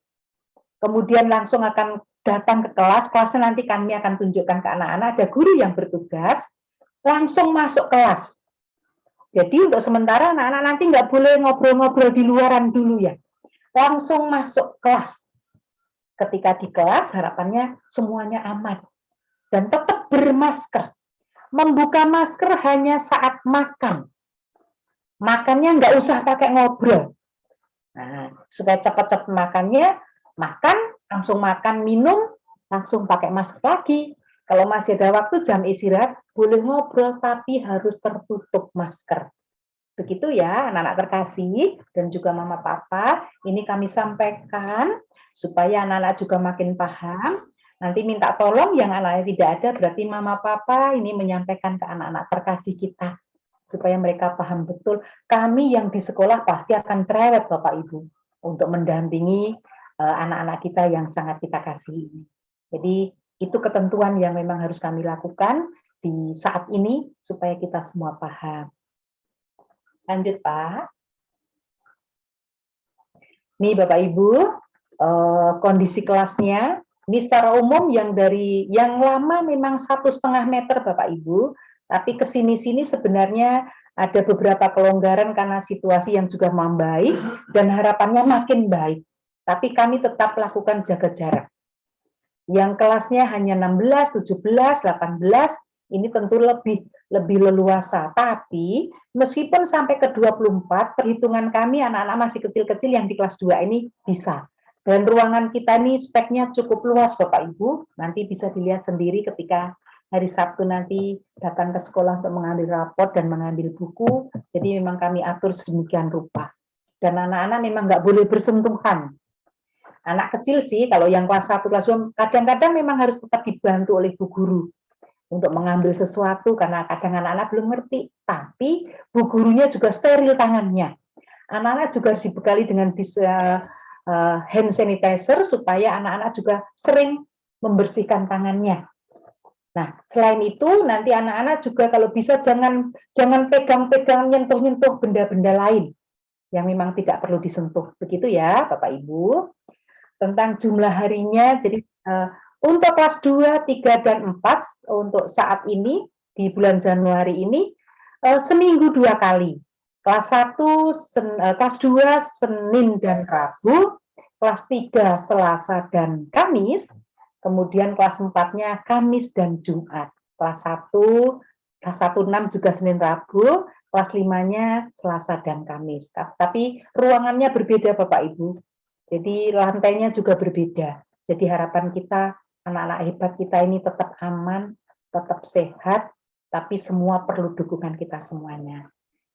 kemudian langsung akan datang ke kelas. Kelasnya nanti kami akan tunjukkan ke anak-anak. Ada guru yang bertugas langsung masuk kelas. Jadi untuk sementara anak-anak nanti nggak boleh ngobrol-ngobrol di luaran dulu ya. Langsung masuk kelas. Ketika di kelas harapannya semuanya aman. Dan tetap bermasker. Membuka masker hanya saat makan. Makannya nggak usah pakai ngobrol. Nah, supaya cepat-cepat makannya, makan, langsung makan, minum, langsung pakai masker lagi. Kalau masih ada waktu jam istirahat, boleh ngobrol, tapi harus tertutup masker. Begitu ya, anak-anak terkasih, dan juga Mama Papa, ini kami sampaikan, supaya anak-anak juga makin paham. Nanti minta tolong yang anaknya tidak ada, berarti Mama Papa ini menyampaikan ke anak-anak terkasih kita, supaya mereka paham betul. Kami yang di sekolah pasti akan cerewet, Bapak Ibu, untuk mendampingi anak-anak kita yang sangat kita kasih ini. Jadi, itu ketentuan yang memang harus kami lakukan di saat ini supaya kita semua paham. Lanjut Pak. Nih Bapak Ibu, kondisi kelasnya. Ini secara umum yang lama memang 1,5 meter Bapak Ibu, tapi kesini-sini sebenarnya ada beberapa kelonggaran karena situasi yang juga membaik dan harapannya makin baik. Tapi kami tetap lakukan jaga jarak. Yang kelasnya hanya 16, 17, 18, ini tentu lebih leluasa. Tapi meskipun sampai ke 24, perhitungan kami anak-anak masih kecil-kecil yang di kelas 2 ini bisa. Dan ruangan kita ini speknya cukup luas Bapak Ibu, nanti bisa dilihat sendiri ketika hari Sabtu nanti datang ke sekolah untuk mengambil raport dan mengambil buku, jadi memang kami atur sedemikian rupa. Dan anak-anak memang nggak boleh bersentuhan. Anak kecil sih, kalau yang kelas 1, kelas 2, kadang-kadang memang harus tetap dibantu oleh bu guru untuk mengambil sesuatu, karena kadang anak-anak belum ngerti, tapi bu gurunya juga steril tangannya. Anak-anak juga harus dibekali dengan hand sanitizer supaya anak-anak juga sering membersihkan tangannya. Nah, selain itu nanti anak-anak juga kalau bisa jangan pegang-pegang, nyentuh-nyentuh benda-benda lain yang memang tidak perlu disentuh. Begitu ya, Bapak Ibu. Tentang jumlah harinya, jadi untuk kelas 2, 3, dan 4 untuk saat ini di bulan Januari ini seminggu 2 kali. Kelas 1, kelas 2 Senin dan Rabu, kelas 3 Selasa dan Kamis, kemudian kelas 4-nya Kamis dan Jumat. Kelas 1, kelas 1-6 juga Senin Rabu, kelas 5-nya Selasa dan Kamis. Tapi ruangannya berbeda Bapak Ibu. Jadi lantainya juga berbeda. Jadi harapan kita, anak-anak hebat kita ini tetap aman, tetap sehat, tapi semua perlu dukungan kita semuanya.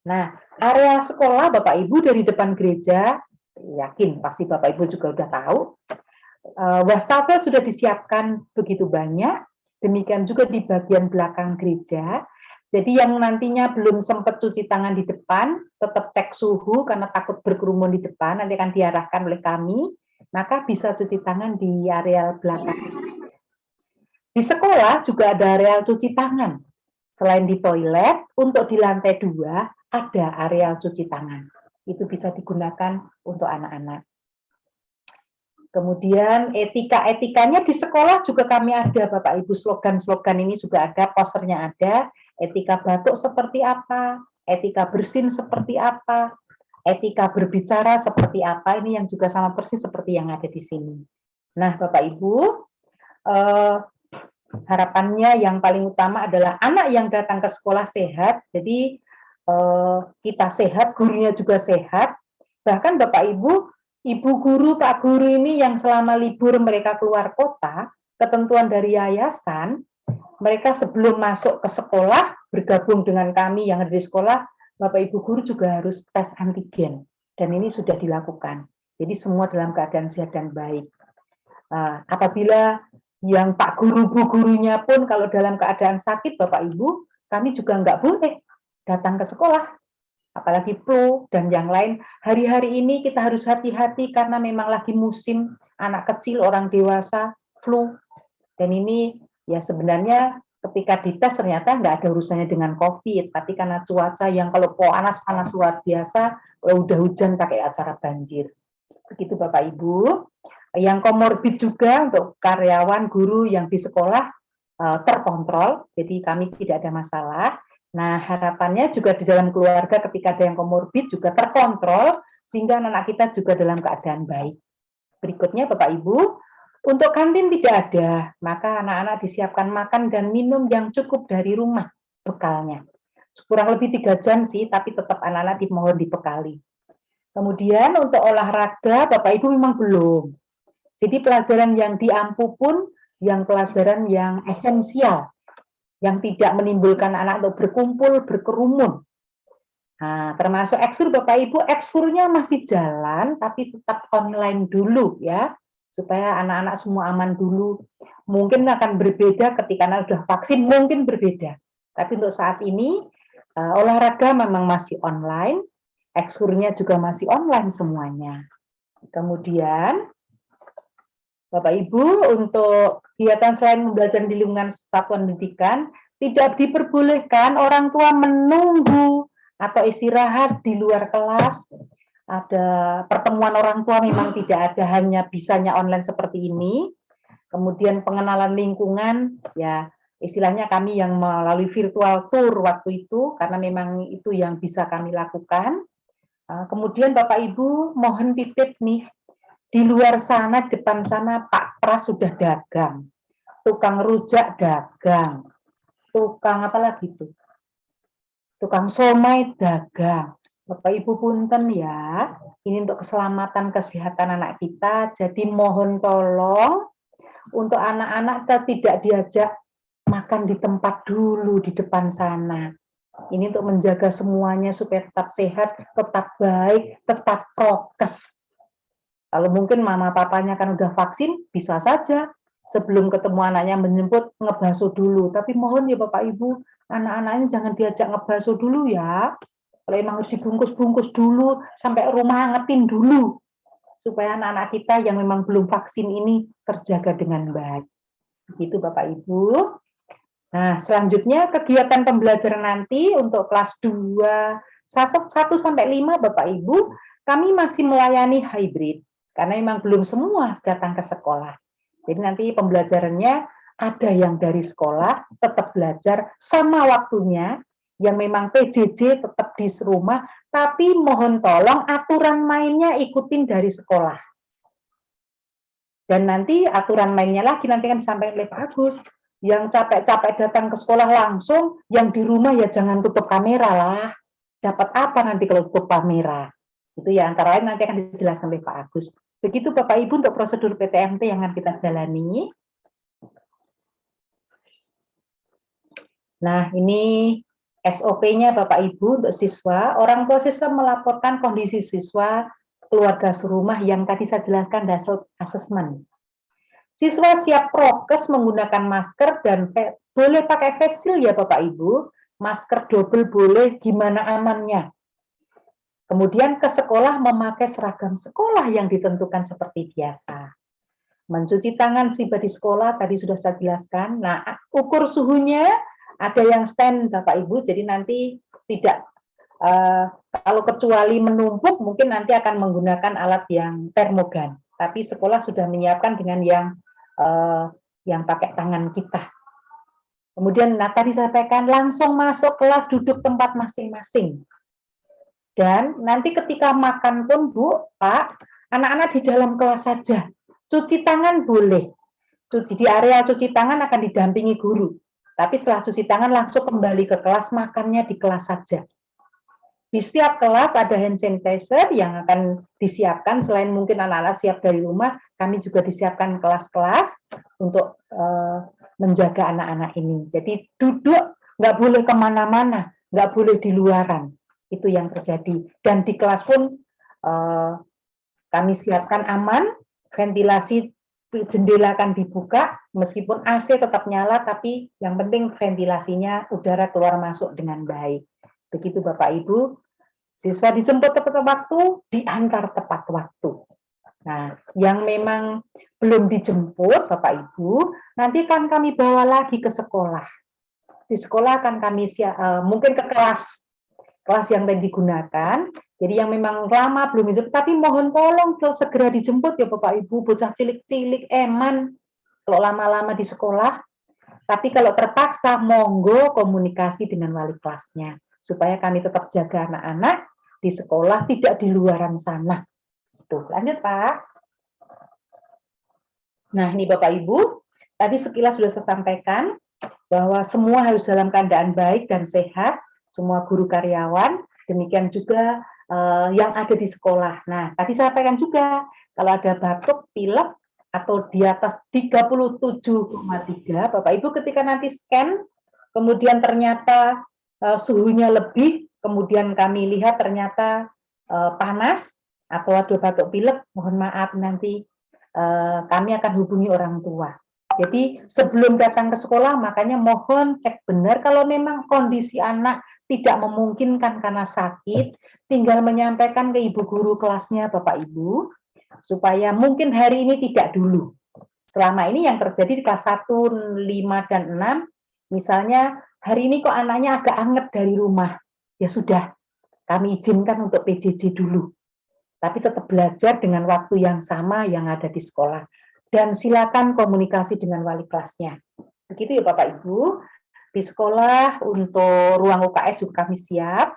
Nah, area sekolah Bapak Ibu dari depan gereja, yakin pasti Bapak Ibu juga udah tahu, wastafel sudah disiapkan begitu banyak, demikian juga di bagian belakang gereja. Jadi yang nantinya belum sempat cuci tangan di depan, tetap cek suhu karena takut berkerumun di depan, nanti akan diarahkan oleh kami, maka bisa cuci tangan di area belakang. Di sekolah juga ada area cuci tangan. Selain di toilet, untuk di lantai 2 ada area cuci tangan. Itu bisa digunakan untuk anak-anak. Kemudian etika-etikanya di sekolah juga kami ada, Bapak Ibu, slogan-slogan ini juga ada, posternya ada, etika batuk seperti apa, etika bersin seperti apa, etika berbicara seperti apa, ini yang juga sama persis seperti yang ada di sini. Nah, Bapak Ibu, harapannya yang paling utama adalah anak yang datang ke sekolah sehat, jadi kita sehat, gurunya juga sehat, bahkan Bapak Ibu, Ibu guru, Pak guru ini yang selama libur mereka keluar kota, ketentuan dari yayasan, mereka sebelum masuk ke sekolah, bergabung dengan kami yang ada di sekolah, Bapak Ibu guru juga harus tes antigen, dan ini sudah dilakukan. Jadi semua dalam keadaan sehat dan baik. Apabila yang Pak guru, Bu gurunya pun kalau dalam keadaan sakit, Bapak Ibu, kami juga nggak boleh datang ke sekolah, apalagi flu dan yang lain. Hari-hari ini kita harus hati-hati karena memang lagi musim anak kecil, orang dewasa, flu. Dan ini ya sebenarnya ketika dites ternyata nggak ada urusannya dengan COVID, tapi karena cuaca yang kalau panas-panas luar biasa, kalau udah hujan pakai acara banjir. Begitu Bapak Ibu. Yang komorbid juga untuk karyawan, guru yang di sekolah terkontrol, jadi kami tidak ada masalah. Nah, harapannya juga di dalam keluarga ketika ada yang komorbid juga terkontrol, sehingga anak kita juga dalam keadaan baik. Berikutnya Bapak Ibu, untuk kantin tidak ada, maka anak-anak disiapkan makan dan minum yang cukup dari rumah bekalnya. Kurang lebih 3 jam sih, tapi tetap anak-anak dimohon dibekali. Kemudian untuk olahraga, Bapak Ibu memang belum. Jadi pelajaran yang diampu pun yang pelajaran yang esensial, yang tidak menimbulkan anak untuk berkumpul, berkerumun. Nah, termasuk ekskul Bapak Ibu, ekskulnya masih jalan, tapi tetap online dulu ya, supaya anak-anak semua aman dulu. Mungkin akan berbeda ketika anak sudah vaksin, mungkin berbeda. Tapi untuk saat ini, olahraga memang masih online, ekskulnya juga masih online semuanya. Kemudian, Bapak Ibu, untuk kegiatan selain belajar di lingkungan satuan pendidikan, tidak diperbolehkan orang tua menunggu atau istirahat di luar kelas. Ada pertemuan orang tua memang tidak ada, hanya bisanya online seperti ini. Kemudian pengenalan lingkungan, ya istilahnya kami yang melalui virtual tour waktu itu, karena memang itu yang bisa kami lakukan. Kemudian Bapak Ibu, mohon titip nih, di luar sana, depan sana, Pak Pras sudah dagang, tukang rujak dagang, tukang apa lagi tuh? Tukang somai dagang. Bapak Ibu punten ya, Ini untuk keselamatan kesehatan anak kita. Jadi mohon tolong untuk anak-anak kita tidak diajak makan di tempat dulu di depan sana. Ini untuk menjaga semuanya supaya tetap sehat, tetap baik, tetap prokes. Kalau mungkin mama papanya kan udah vaksin, bisa saja sebelum ketemu anaknya menjemput ngebasuh dulu. Tapi mohon ya Bapak Ibu, anak-anaknya jangan diajak ngebasuh dulu ya. Kalau emang harus dibungkus-bungkus dulu, sampai rumah angetin dulu. Supaya anak-anak kita yang memang belum vaksin ini terjaga dengan baik. Begitu Bapak Ibu. Nah, selanjutnya kegiatan pembelajaran nanti untuk kelas 2, 1 sampai 5 Bapak Ibu, kami masih melayani hybrid. Karena memang belum semua datang ke sekolah. Jadi nanti pembelajarannya ada yang dari sekolah, tetap belajar sama waktunya, yang memang PJJ tetap di rumah, tapi mohon tolong aturan mainnya ikutin dari sekolah. Dan nanti aturan mainnya lagi nanti kan disampaikan oleh Pak Agus. Yang capek-capek datang ke sekolah langsung, yang di rumah ya jangan tutup kamera lah. Dapat apa nanti kalau tutup kamera? Itu ya antara lain nanti akan dijelaskan oleh Pak Agus. Begitu Bapak Ibu untuk prosedur PTMT yang akan kita jalani. Nah, ini SOP-nya Bapak Ibu untuk siswa. Orang tua siswa melaporkan kondisi siswa keluarga serumah yang tadi saya jelaskan dasar asesmen. Siswa siap prokes menggunakan masker dan boleh pakai face shield ya Bapak Ibu. Masker double boleh, gimana amannya. Kemudian ke sekolah memakai seragam sekolah yang ditentukan seperti biasa. Mencuci tangan tiba di sekolah, tadi sudah saya jelaskan. Nah, ukur suhunya, ada yang stand Bapak Ibu, jadi nanti tidak, kalau kecuali menumpuk, mungkin nanti akan menggunakan alat yang termogan. Tapi sekolah sudah menyiapkan dengan yang pakai tangan kita. Kemudian, nah tadi saya sampaikan, langsung masuk kelas, duduk tempat masing-masing. Dan nanti ketika makan pun, Bu, Pak, anak-anak di dalam kelas saja. Cuci tangan boleh. Di area cuci tangan akan didampingi guru. Tapi setelah cuci tangan langsung kembali ke kelas, makannya di kelas saja. Di setiap kelas ada hand sanitizer yang akan disiapkan, selain mungkin anak-anak siap dari rumah, kami juga disiapkan kelas-kelas untuk menjaga anak-anak ini. Jadi duduk, nggak boleh kemana-mana, nggak boleh di luaran. Itu yang terjadi. Dan di kelas pun kami siapkan aman, ventilasi jendela akan dibuka, meskipun AC tetap nyala, tapi yang penting ventilasinya udara keluar masuk dengan baik. Begitu Bapak Ibu, siswa dijemput tepat waktu, diantar tepat waktu. Nah, yang memang belum dijemput Bapak Ibu, nanti akan kami bawa lagi ke sekolah. Di sekolah akan kami mungkin ke kelas yang tadi digunakan. Jadi yang memang lama belum dijemput, tapi mohon tolong segera dijemput ya Bapak Ibu, bocah cilik-cilik, eman, kalau lama-lama di sekolah. Tapi kalau terpaksa, monggo komunikasi dengan wali kelasnya, supaya kami tetap jaga anak-anak di sekolah, tidak di luaran sana. Tuh, lanjut Pak. Nah ini Bapak Ibu, tadi sekilas sudah saya sampaikan, bahwa semua harus dalam keadaan baik dan sehat, semua guru karyawan, demikian juga yang ada di sekolah. Nah, tadi saya sampaikan juga, kalau ada batuk, pilek, atau di atas 37,3, Bapak Ibu ketika nanti scan, kemudian ternyata suhunya lebih, kemudian kami lihat ternyata panas, atau ada batuk pilek, mohon maaf nanti kami akan hubungi orang tua. Jadi sebelum datang ke sekolah, makanya mohon cek benar kalau memang kondisi anak tidak memungkinkan karena sakit, tinggal menyampaikan ke ibu guru kelasnya Bapak Ibu, supaya mungkin hari ini tidak dulu. Selama ini yang terjadi di kelas 1, 5, dan 6, misalnya hari ini kok anaknya agak anget dari rumah, ya sudah, kami izinkan untuk PJJ dulu. Tapi tetap belajar dengan waktu yang sama yang ada di sekolah. Dan silakan komunikasi dengan wali kelasnya. Begitu ya Bapak Ibu. Di sekolah untuk ruang UKS juga kami siap.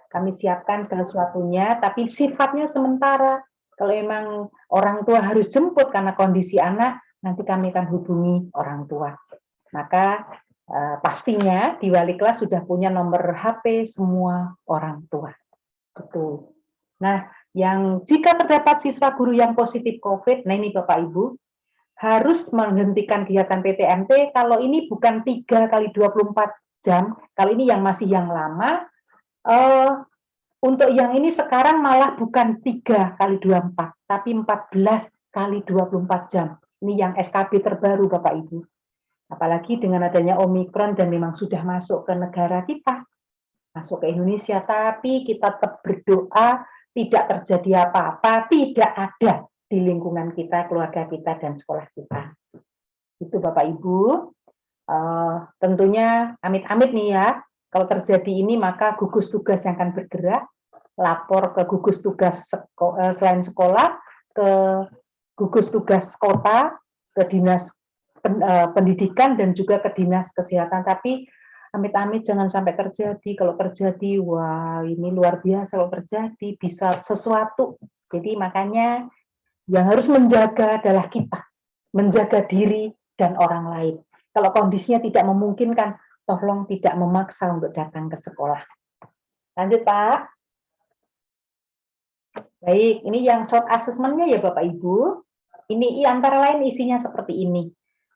Kami siapkan segala sesuatunya, tapi sifatnya sementara. Kalau memang orang tua harus jemput karena kondisi anak, nanti kami akan hubungi orang tua. Maka pastinya di wali kelas sudah punya nomor HP semua orang tua. Betul. Nah, yang jika terdapat siswa guru yang positif COVID, nah ini Bapak Ibu, harus menghentikan kegiatan PTMT kalau ini bukan 3 kali 24 jam, kalau ini yang masih yang lama, untuk yang ini sekarang malah bukan 3 kali 24, tapi 14 kali 24 jam. Ini yang SKB terbaru Bapak Ibu. Apalagi dengan adanya Omikron dan memang sudah masuk ke negara kita, masuk ke Indonesia, tapi kita tetap berdoa tidak terjadi apa-apa, tidak ada di lingkungan kita, keluarga kita, dan sekolah kita. Itu Bapak Ibu. Tentunya amit-amit nih ya, kalau terjadi ini maka gugus tugas yang akan bergerak, lapor ke gugus tugas selain sekolah, ke gugus tugas kota, ke dinas pendidikan, dan juga ke dinas kesehatan. Tapi amit-amit jangan sampai terjadi. Kalau terjadi, wah ini luar biasa kalau terjadi, bisa sesuatu. Jadi makanya yang harus menjaga adalah kita, menjaga diri dan orang lain. Kalau kondisinya tidak memungkinkan, tolong tidak memaksa untuk datang ke sekolah. Lanjut Pak. Baik, ini yang short assessment-nya ya Bapak Ibu. Ini antara lain isinya seperti ini.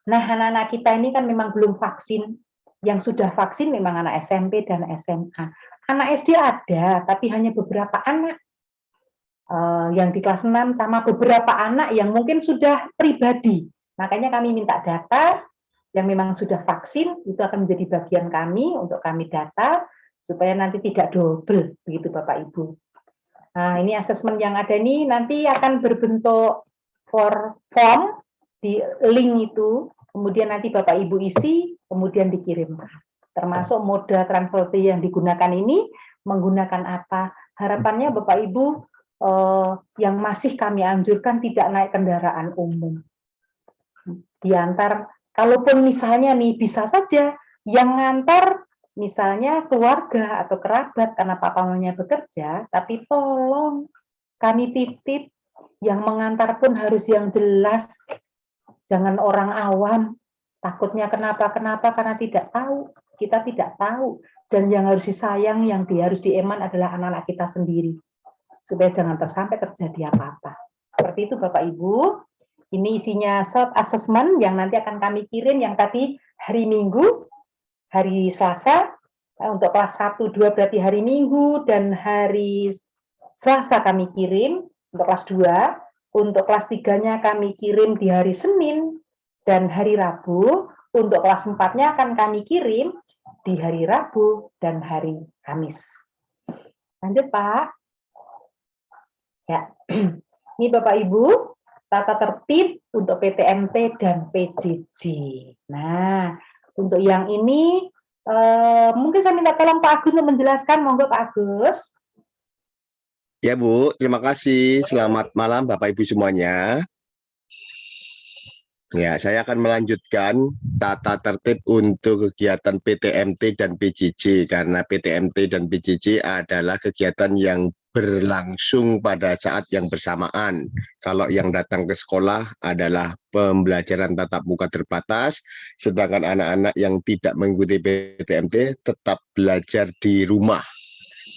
Nah, anak-anak kita ini kan memang belum vaksin. Yang sudah vaksin memang anak SMP dan SMA. Anak SD ada, tapi hanya beberapa anak. Yang di kelas 6 sama beberapa anak yang mungkin sudah pribadi. Makanya kami minta data yang memang sudah vaksin, itu akan menjadi bagian kami untuk kami data, supaya nanti tidak double, begitu Bapak Ibu. Nah, ini asesmen yang ada ini nanti akan berbentuk form di link itu, kemudian nanti Bapak Ibu isi, kemudian dikirimkan. Termasuk moda transportasi yang digunakan ini, menggunakan apa? Harapannya Bapak Ibu yang masih kami anjurkan tidak naik kendaraan umum. Diantar, kalaupun misalnya nih bisa saja yang ngantar misalnya keluarga atau kerabat karena papa mamanya bekerja, tapi tolong kami titip yang mengantar pun harus yang jelas, jangan orang awam, takutnya kenapa-kenapa karena tidak tahu, kita tidak tahu, dan yang harus disayang, yang harus dieman adalah anak-anak kita sendiri, supaya jangan sampai terjadi apa-apa. Seperti itu Bapak Ibu, ini isinya self assessment yang nanti akan kami kirim, yang tadi hari Minggu, hari Selasa, untuk kelas 1, 2 berarti hari Minggu, dan hari Selasa kami kirim, untuk kelas 2, untuk kelas 3-nya kami kirim di hari Senin, dan hari Rabu, untuk kelas 4-nya akan kami kirim di hari Rabu dan hari Kamis. Lanjut Pak. Ya, ini Bapak Ibu, tata tertib untuk PTMT dan PJJ. Nah, untuk yang ini, mungkin saya minta tolong Pak Agus untuk menjelaskan, monggo Pak Agus. Ya Bu, terima kasih. Selamat malam Bapak Ibu semuanya. Ya, saya akan melanjutkan tata tertib untuk kegiatan PTMT dan PJJ, karena PTMT dan PJJ adalah kegiatan yang berlangsung pada saat yang bersamaan. Kalau yang datang ke sekolah adalah pembelajaran tatap muka terbatas, sedangkan anak-anak yang tidak mengikuti PTMT tetap belajar di rumah.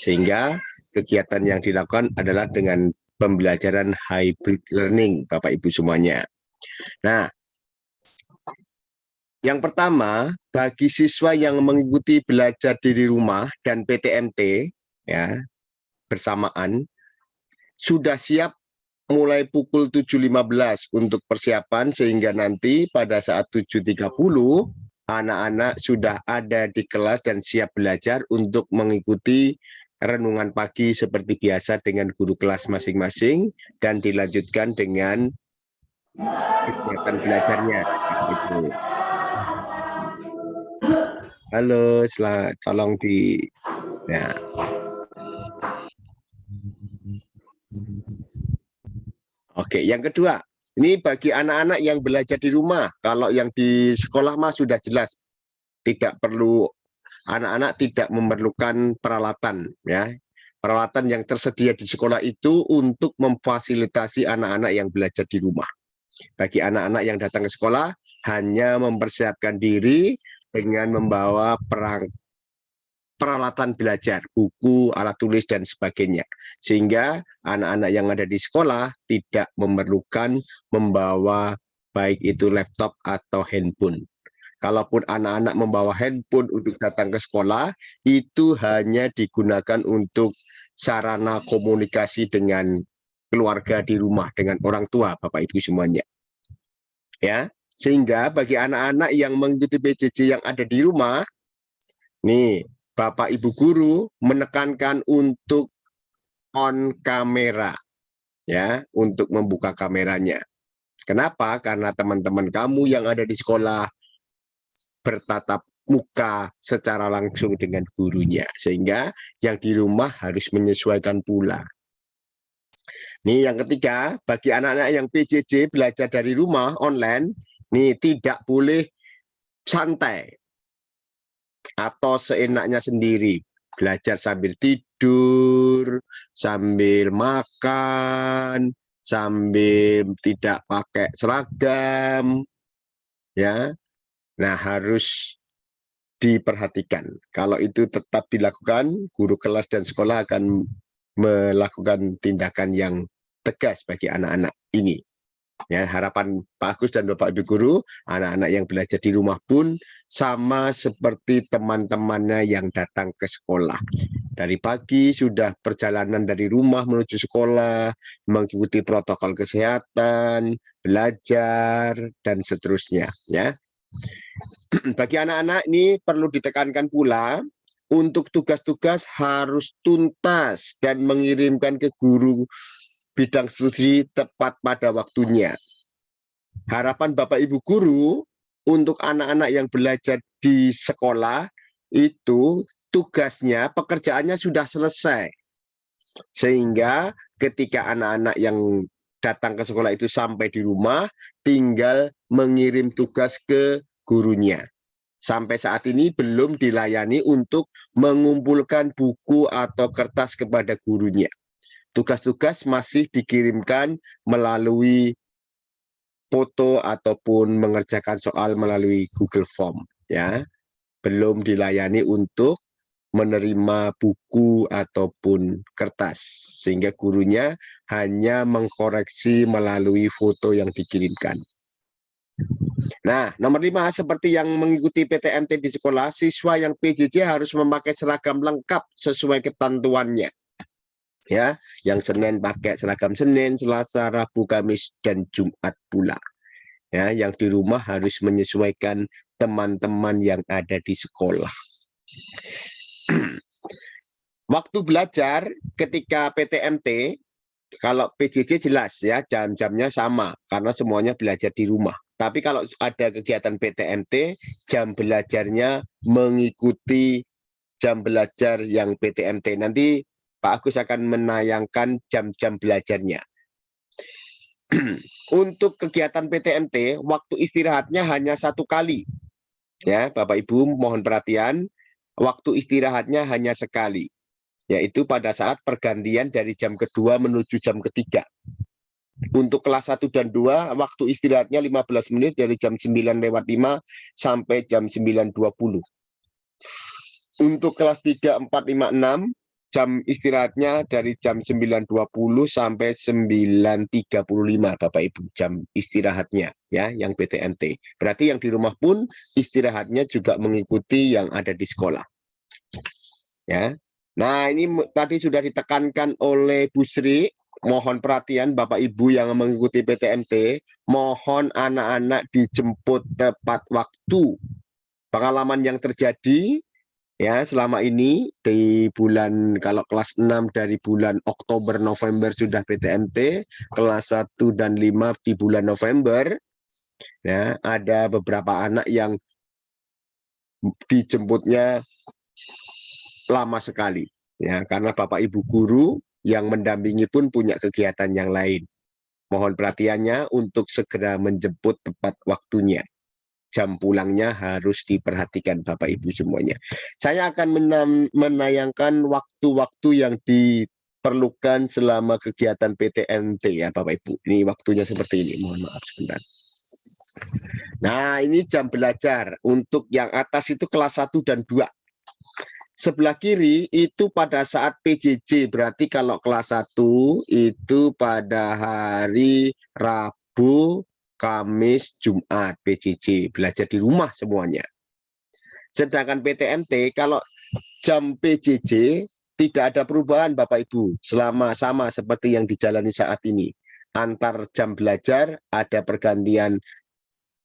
Sehingga kegiatan yang dilakukan adalah dengan pembelajaran hybrid learning, Bapak Ibu semuanya. Nah, yang pertama, bagi siswa yang mengikuti belajar di rumah dan PTMT ya bersamaan, sudah siap mulai pukul 7.15 untuk persiapan, sehingga nanti pada saat 7.30 anak-anak sudah ada di kelas dan siap belajar untuk mengikuti renungan pagi seperti biasa dengan guru kelas masing-masing, dan dilanjutkan dengan kegiatan belajarnya. Gitu. Halo, tolong di ya. Oke, yang kedua, ini bagi anak-anak yang belajar di rumah. Kalau yang di sekolah mah sudah jelas, tidak perlu, anak-anak tidak memerlukan peralatan, ya. Peralatan yang tersedia di sekolah itu untuk memfasilitasi anak-anak yang belajar di rumah. Bagi anak-anak yang datang ke sekolah, hanya mempersiapkan diri dengan membawa peralatan belajar, buku, alat tulis, dan sebagainya. Sehingga anak-anak yang ada di sekolah tidak memerlukan membawa baik itu laptop atau handphone. Kalaupun anak-anak membawa handphone untuk datang ke sekolah, itu hanya digunakan untuk sarana komunikasi dengan keluarga di rumah, dengan orang tua, Bapak Ibu semuanya. Ya, sehingga bagi anak-anak yang mengikuti PJJ yang ada di rumah, nih, Bapak Ibu guru menekankan untuk on kamera, ya, untuk membuka kameranya. Kenapa? Karena teman-teman kamu yang ada di sekolah bertatap muka secara langsung dengan gurunya, sehingga yang di rumah harus menyesuaikan pula. Nih, yang ketiga, bagi anak-anak yang PJJ belajar dari rumah online, nih tidak boleh santai atau seenaknya sendiri, belajar sambil tidur, sambil makan, sambil tidak pakai seragam, ya. Nah, harus diperhatikan. Kalau itu tetap dilakukan, guru kelas dan sekolah akan melakukan tindakan yang tegas bagi anak-anak ini. Ya, harapan Pak Agus dan Bapak Ibu guru, anak-anak yang belajar di rumah pun sama seperti teman-temannya yang datang ke sekolah. Dari pagi sudah perjalanan dari rumah menuju sekolah, mengikuti protokol kesehatan, belajar, dan seterusnya. Ya, bagi anak-anak ini perlu ditekankan pula untuk tugas-tugas harus tuntas dan mengirimkan ke guru bidang studi tepat pada waktunya. Harapan Bapak Ibu guru untuk anak-anak yang belajar di sekolah itu tugasnya, pekerjaannya sudah selesai. Sehingga ketika anak-anak yang datang ke sekolah itu sampai di rumah, tinggal mengirim tugas ke gurunya. Sampai saat ini belum dilayani untuk mengumpulkan buku atau kertas kepada gurunya. Tugas-tugas masih dikirimkan melalui foto ataupun mengerjakan soal melalui Google Form, ya. Belum dilayani untuk menerima buku ataupun kertas, sehingga gurunya hanya mengkoreksi melalui foto yang dikirimkan. Nah, nomor 5, seperti yang mengikuti PTMT di sekolah, siswa yang PJJ harus memakai seragam lengkap sesuai ketentuannya. Ya, yang Senin pakai seragam Senin, Selasa, Rabu, Kamis, dan Jumat pula. Ya, yang di rumah harus menyesuaikan teman-teman yang ada di sekolah. Waktu belajar ketika PTMT, kalau PJJ jelas ya, jam-jamnya sama karena semuanya belajar di rumah. Tapi kalau ada kegiatan PTMT, jam belajarnya mengikuti jam belajar yang PTMT. Nanti Pak Agus akan menayangkan jam-jam belajarnya. Untuk kegiatan PTMT, waktu istirahatnya hanya 1 kali. Ya, Bapak Ibu mohon perhatian, waktu istirahatnya hanya sekali, yaitu pada saat pergantian dari jam kedua menuju jam ketiga. Untuk kelas 1 dan 2, waktu istirahatnya 15 menit dari jam 9:05 sampai jam 9:20. Untuk kelas 3, 4, 5, 6, jam istirahatnya dari jam 9:20 sampai 9:35, Bapak Ibu, jam istirahatnya ya, yang PTMT. Berarti yang di rumah pun istirahatnya juga mengikuti yang ada di sekolah. Ya. Nah, ini tadi sudah ditekankan oleh Bu Sri, mohon perhatian Bapak Ibu yang mengikuti PTMT, mohon anak-anak dijemput tepat waktu. Pengalaman yang terjadi ya selama ini di bulan, kalau kelas 6 dari bulan Oktober November sudah PTMT, kelas 1 dan 5 di bulan November ya, ada beberapa anak yang dijemputnya lama sekali ya, karena Bapak Ibu guru yang mendampingi pun punya kegiatan yang lain. Mohon perhatiannya untuk segera menjemput tepat waktunya. Jam pulangnya harus diperhatikan Bapak Ibu semuanya. Saya akan menayangkan waktu-waktu yang diperlukan selama kegiatan PTMT ya Bapak Ibu. Ini waktunya seperti ini, mohon maaf sebentar. Nah, ini jam belajar. Untuk yang atas itu kelas 1 dan 2. Sebelah kiri itu pada saat PJJ, berarti kalau kelas 1 itu pada hari Rabu, Kamis, Jumat PJJ, belajar di rumah semuanya. Sedangkan PTMT kalau jam PJJ tidak ada perubahan Bapak Ibu, selama sama seperti yang dijalani saat ini. Antar jam belajar ada pergantian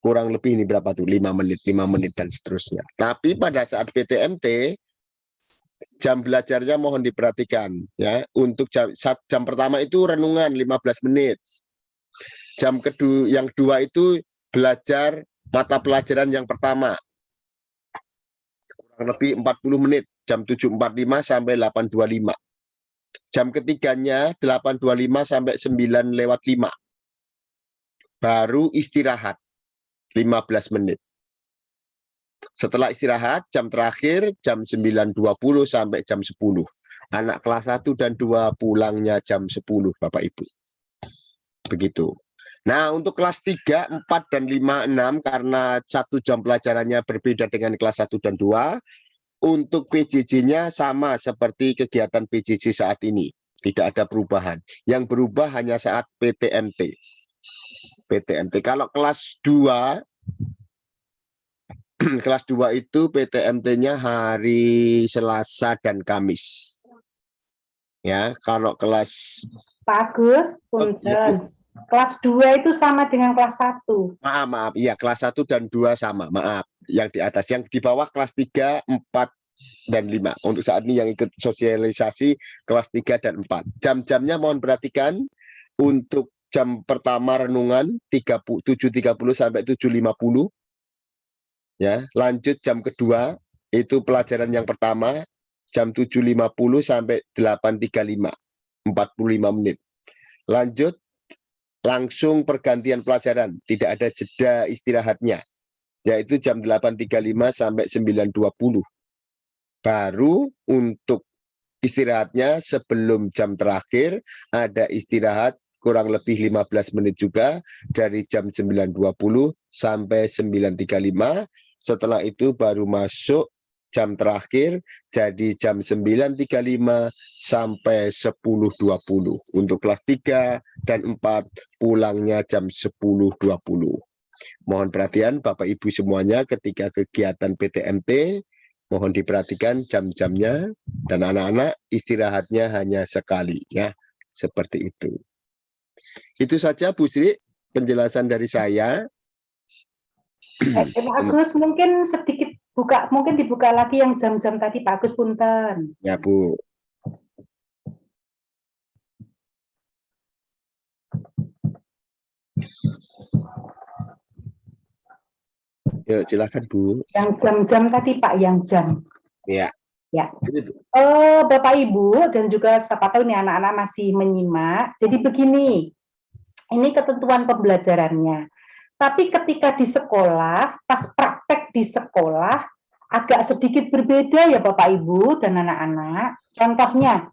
kurang lebih ini berapa tuh? 5 menit dan seterusnya. Tapi pada saat PTMT jam belajarnya mohon diperhatikan ya. Untuk jam pertama itu renungan 15 menit. Jam kedua yang dua itu belajar mata pelajaran yang pertama. Kurang lebih 40 menit, jam 7.45 sampai 8.25. Jam ketiganya 8.25 sampai 9:05. Baru istirahat 15 menit. Setelah istirahat, jam terakhir jam 9.20 sampai jam 10. Anak kelas 1 dan 2 pulangnya jam 10, Bapak Ibu. Begitu. Nah, untuk kelas 3, 4, dan 5, 6, karena 1 jam pelajarannya berbeda dengan kelas 1 dan 2, untuk PJJ-nya sama seperti kegiatan PJJ saat ini. Tidak ada perubahan. Yang berubah hanya saat PTMT. PTMT. Kalau kelas 2, kelas 2 itu PTMT-nya hari Selasa dan Kamis. Ya, kalau kelas Pak Agus, punten. Kelas 2 itu sama dengan kelas 1. Maaf, iya kelas 1 dan 2 sama, maaf. Yang di atas, yang di bawah kelas 3, 4, dan 5. Untuk saat ini yang ikut sosialisasi kelas 3 dan 4. Jam-jamnya mohon perhatikan. Untuk jam pertama renungan 7.30 sampai 7.50. Ya, lanjut jam kedua itu pelajaran yang pertama jam 7.50 sampai 8.35, 45 menit. Lanjut langsung pergantian pelajaran, tidak ada jeda istirahatnya, yaitu jam 8.35 sampai 9.20. Baru untuk istirahatnya sebelum jam terakhir ada istirahat kurang lebih 15 menit juga dari jam 9.20 sampai 9.35. Setelah itu baru masuk jam terakhir jadi jam 9.35 sampai 10.20. Untuk kelas 3 dan 4 pulangnya jam 10.20. Mohon perhatian Bapak Ibu semuanya ketika kegiatan PTMT, mohon diperhatikan jam-jamnya dan anak-anak istirahatnya hanya sekali ya. Seperti itu. Itu saja Bu Sri penjelasan dari saya. Pak Agus, mungkin sedikit mungkin dibuka lagi yang jam-jam tadi Pak Agus, punten. Ya Bu. Yuk silakan Bu. Yang jam-jam tadi Pak, yang jam. Ya. Ya. Bapak Ibu dan juga siapa tahu nih anak-anak masih menyimak. Jadi begini, ini ketentuan pembelajarannya. Tapi ketika di sekolah, pas praktek di sekolah, agak sedikit berbeda ya Bapak Ibu dan anak-anak. Contohnya,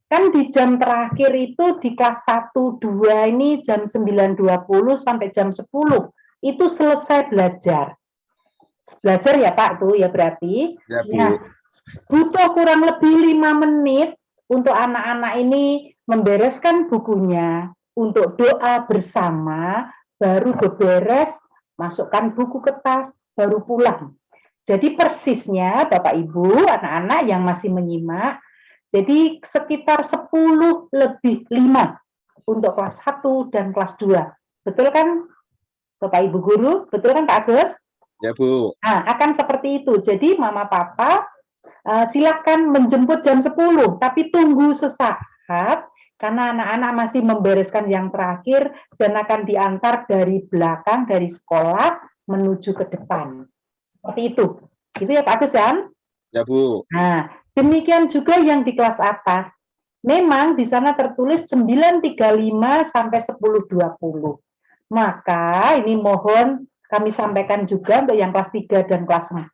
kan di jam terakhir itu di kelas 1, 2 ini jam 9.20 sampai jam 10, itu selesai belajar. Belajar ya Pak, tuh ya berarti. Ya, Bu. Nah, butuh kurang lebih 5 menit untuk anak-anak ini membereskan bukunya, untuk doa bersama, baru beberes, masukkan buku ke tas, baru pulang. Jadi persisnya Bapak Ibu, anak-anak yang masih menyimak, jadi sekitar 10 lebih 5 untuk kelas 1 dan kelas 2. Betul kan Bapak Ibu guru? Betul kan Pak Agus? Ya Bu. Nah, akan seperti itu. Jadi Mama Papa silakan menjemput jam 10, tapi tunggu sesaat karena anak-anak masih membereskan yang terakhir dan akan diantar dari belakang, dari sekolah menuju ke depan. Seperti itu. Gitu ya Pak Agus ya? Ya Bu. Nah, demikian juga yang di kelas atas. Memang di sana tertulis 9.35 sampai 10.20. Maka ini mohon kami sampaikan juga untuk yang kelas 3 dan kelas 4,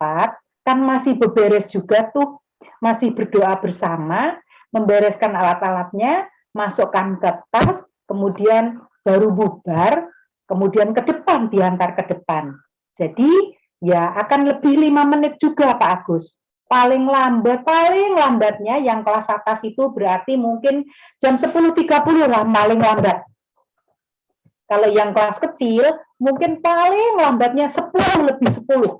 kan masih beberes juga tuh, masih berdoa bersama, membereskan alat-alatnya, masukkan ke tas, kemudian baru bubar, kemudian ke depan, diantar ke depan. Jadi ya akan lebih 5 menit juga Pak Agus paling lambatnya yang kelas atas itu berarti mungkin jam 10.30 lah paling lambat. Kalau yang kelas kecil mungkin paling lambatnya 10 lebih 10.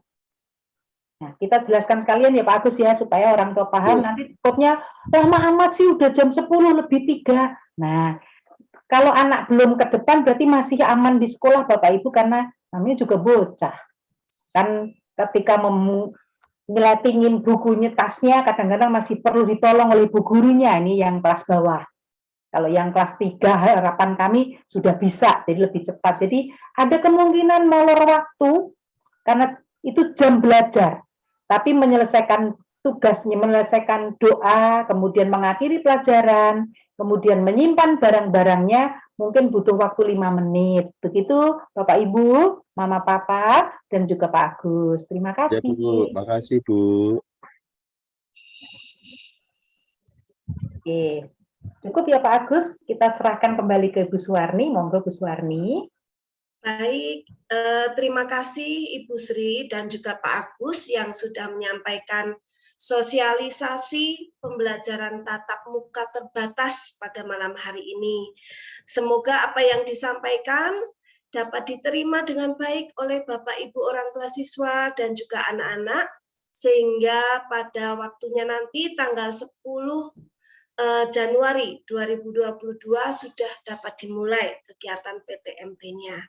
Nah, kita jelaskan sekalian ya Pak Agus ya, supaya orang tua paham. Nanti takutnya lama amat sih udah jam 10 lebih 3. Nah, kalau anak belum ke depan berarti masih aman di sekolah Bapak Ibu, karena namanya juga bocah. Kan ketika ngeliatin bukunya, tasnya, kadang-kadang masih perlu ditolong oleh ibu gurunya, ini yang kelas bawah. Kalau yang kelas 3 harapan kami sudah bisa, jadi lebih cepat. Jadi ada kemungkinan molor waktu karena itu jam belajar. Tapi menyelesaikan tugasnya, menyelesaikan doa, kemudian mengakhiri pelajaran, kemudian menyimpan barang-barangnya, mungkin butuh waktu 5 menit. Begitu Bapak Ibu, Mama Papa, dan juga Pak Agus. Terima Ya kasih. Bu, makasih Bu. Oke, cukup ya Pak Agus. Kita serahkan kembali ke Bu Suwarni. Monggo Bu Suwarni. Baik, terima kasih Ibu Sri dan juga Pak Agus yang sudah menyampaikan sosialisasi pembelajaran tatap muka terbatas pada malam hari ini. Semoga apa yang disampaikan dapat diterima dengan baik oleh Bapak Ibu orang tua siswa dan juga anak-anak, sehingga pada waktunya nanti tanggal 10 Januari 2022 sudah dapat dimulai kegiatan PTMT-nya.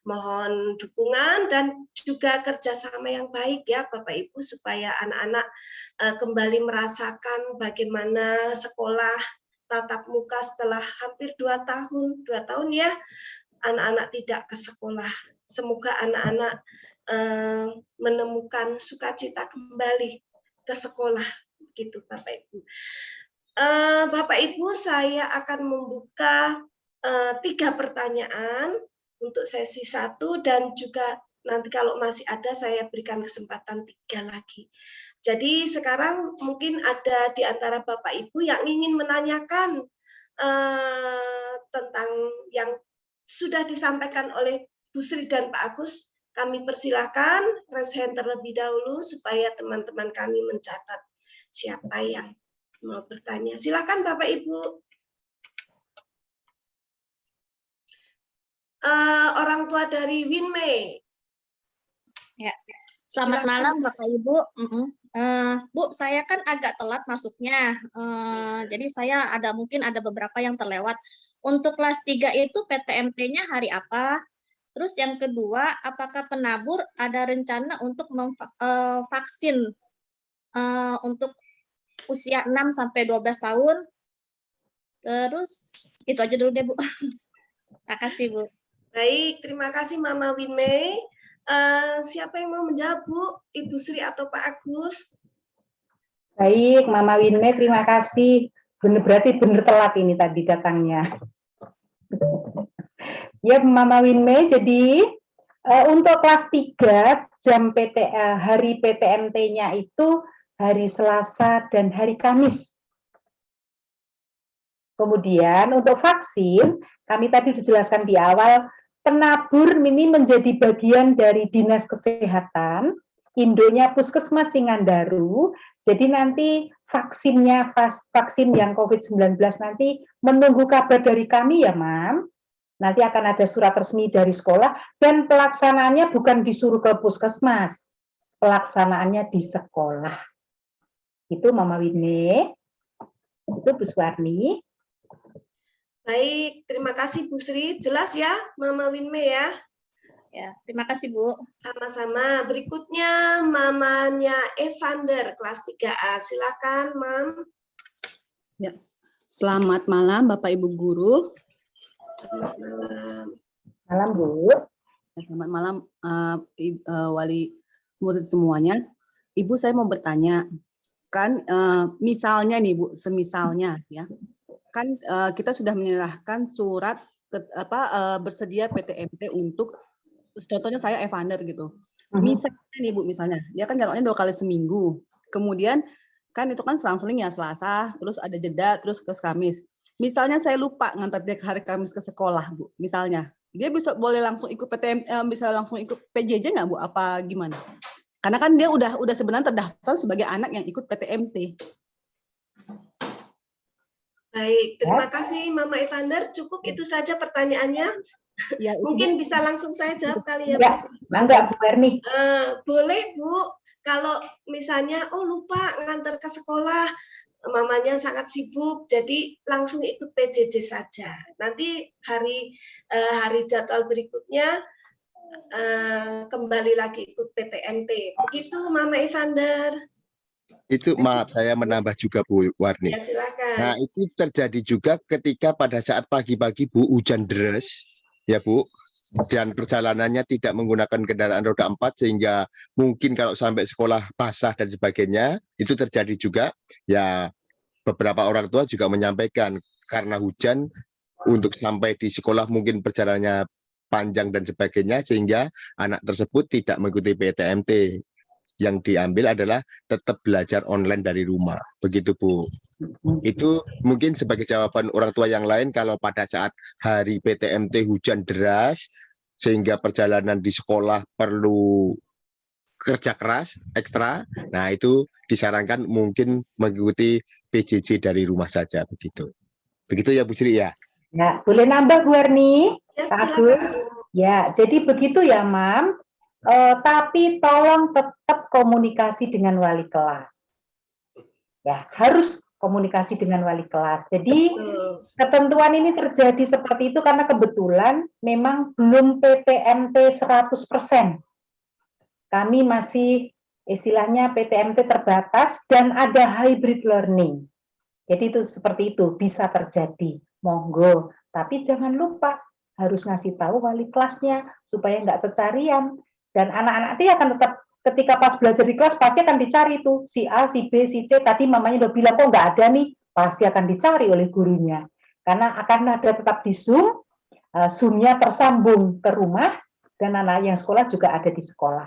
Mohon dukungan dan juga kerjasama yang baik ya Bapak Ibu, supaya anak-anak kembali merasakan bagaimana sekolah tatap muka setelah hampir 2 tahun ya, anak-anak tidak ke sekolah. Semoga anak-anak menemukan sukacita kembali ke sekolah, gitu Bapak Ibu. Bapak Ibu, saya akan membuka 3 pertanyaan untuk sesi 1 dan juga nanti kalau masih ada saya berikan kesempatan 3 lagi. Jadi sekarang mungkin ada di antara Bapak Ibu yang ingin menanyakan tentang yang sudah disampaikan oleh Bu Sri dan Pak Agus. Kami persilakan raise hand terlebih dahulu supaya teman-teman kami mencatat siapa yang mau bertanya. Silakan Bapak Ibu. Orang tua dari Winmei. Ya. Selamat malam Bapak Ibu. Bu, saya kan agak telat masuknya. Jadi saya mungkin ada beberapa yang terlewat. Untuk kelas 3 itu PTMT-nya hari apa? Terus yang kedua, apakah penabur ada rencana untuk vaksin untuk usia 6 sampai 12 tahun. Terus itu aja dulu deh Bu. Terima kasih Bu. Baik, terima kasih Mama Winmei. Siapa yang mau menjawab Bu? Ibu Sri atau Pak Agus? Baik, Mama Winmei, terima kasih. Berarti benar telat ini tadi datangnya. Ya Mama Winmei, jadi untuk kelas 3 hari PTMT-nya itu hari Selasa dan hari Kamis. Kemudian untuk vaksin, kami tadi dijelaskan di awal, penabur ini menjadi bagian dari Dinas Kesehatan, induknya Puskesmas Singandaru. Jadi nanti vaksinnya, vaksin yang COVID-19 nanti menunggu kabar dari kami ya Mam. Nanti akan ada surat resmi dari sekolah dan pelaksanaannya bukan disuruh ke Puskesmas, pelaksanaannya di sekolah. Itu Mama Winmei, itu Bu Suwarni. Baik, terima kasih Bu Sri. Jelas ya Mama Winmei ya? Ya, terima kasih Bu. Sama-sama. Berikutnya mamanya Evander, kelas 3A. Silakan, Mam. Ya. Selamat malam Bapak Ibu Guru. Selamat malam. Malam Bu. Selamat malam wali murid semuanya. Ibu, saya mau bertanya, kan misalnya nih Bu, semisalnya ya, kan kita sudah menyerahkan surat bersedia PTMT untuk, contohnya saya Evander gitu. Misalnya nih Bu, misalnya dia kan jaraknya 2 kali seminggu, kemudian kan itu kan selang-seling ya, Selasa, terus ada jeda, terus ke Kamis. Misalnya saya lupa ngantar dia hari Kamis ke sekolah Bu, misalnya dia boleh langsung ikut PTM, bisa langsung ikut PJJ nggak Bu? Apa gimana? Karena kan dia udah sebenarnya terdaftar sebagai anak yang ikut PTMT. Baik, terima kasih Mama Evander. Cukup itu saja pertanyaannya. Ya, itu Mungkin Bu. bisa langsung saya jawab kali ya, Ya, Bu. mangga Bu Erni. Boleh Bu, kalau misalnya lupa ngantar ke sekolah, mamanya sangat sibuk, jadi langsung ikut PJJ saja. Nanti hari jadwal berikutnya kembali lagi ikut PTMT. Begitu Mama Evander. Itu maaf saya menambah juga Bu Warni. Ya, silakan. Nah, itu terjadi juga ketika pada saat pagi-pagi Bu hujan deras, ya Bu, dan perjalanannya tidak menggunakan kendaraan roda 4 sehingga mungkin kalau sampai sekolah basah dan sebagainya, itu terjadi juga. Ya, beberapa orang tua juga menyampaikan karena hujan untuk sampai di sekolah mungkin perjalanannya panjang dan sebagainya sehingga anak tersebut tidak mengikuti PTMT. Yang diambil adalah tetap belajar online dari rumah. Begitu Bu. Itu mungkin sebagai jawaban orang tua yang lain kalau pada saat hari PTMT hujan deras sehingga perjalanan di sekolah perlu kerja keras ekstra. Nah, itu disarankan mungkin mengikuti PJJ dari rumah saja begitu. Begitu ya Bu Sri ya. Ya, boleh nambah Bu Erni? Ya, Pak silakan, Agus? Bu. Ya, jadi begitu ya, Mam. Tapi tolong tetap komunikasi dengan wali kelas. Ya, harus komunikasi dengan wali kelas. Jadi Betul. ketentuan ini terjadi seperti itu karena kebetulan memang belum PTMT 100%. Kami masih istilahnya PTMT terbatas dan ada hybrid learning. Jadi itu seperti itu, bisa terjadi. Monggo, tapi jangan lupa harus ngasih tahu wali kelasnya supaya nggak cecarian. Dan anak-anak itu akan tetap ketika pas belajar di kelas pasti akan dicari tuh si A, si B, si C. Tadi mamanya udah bilang kok nggak ada nih, pasti akan dicari oleh gurunya. Karena akan ada tetap di Zoom, Zoom-nya tersambung ke rumah dan anak yang sekolah juga ada di sekolah.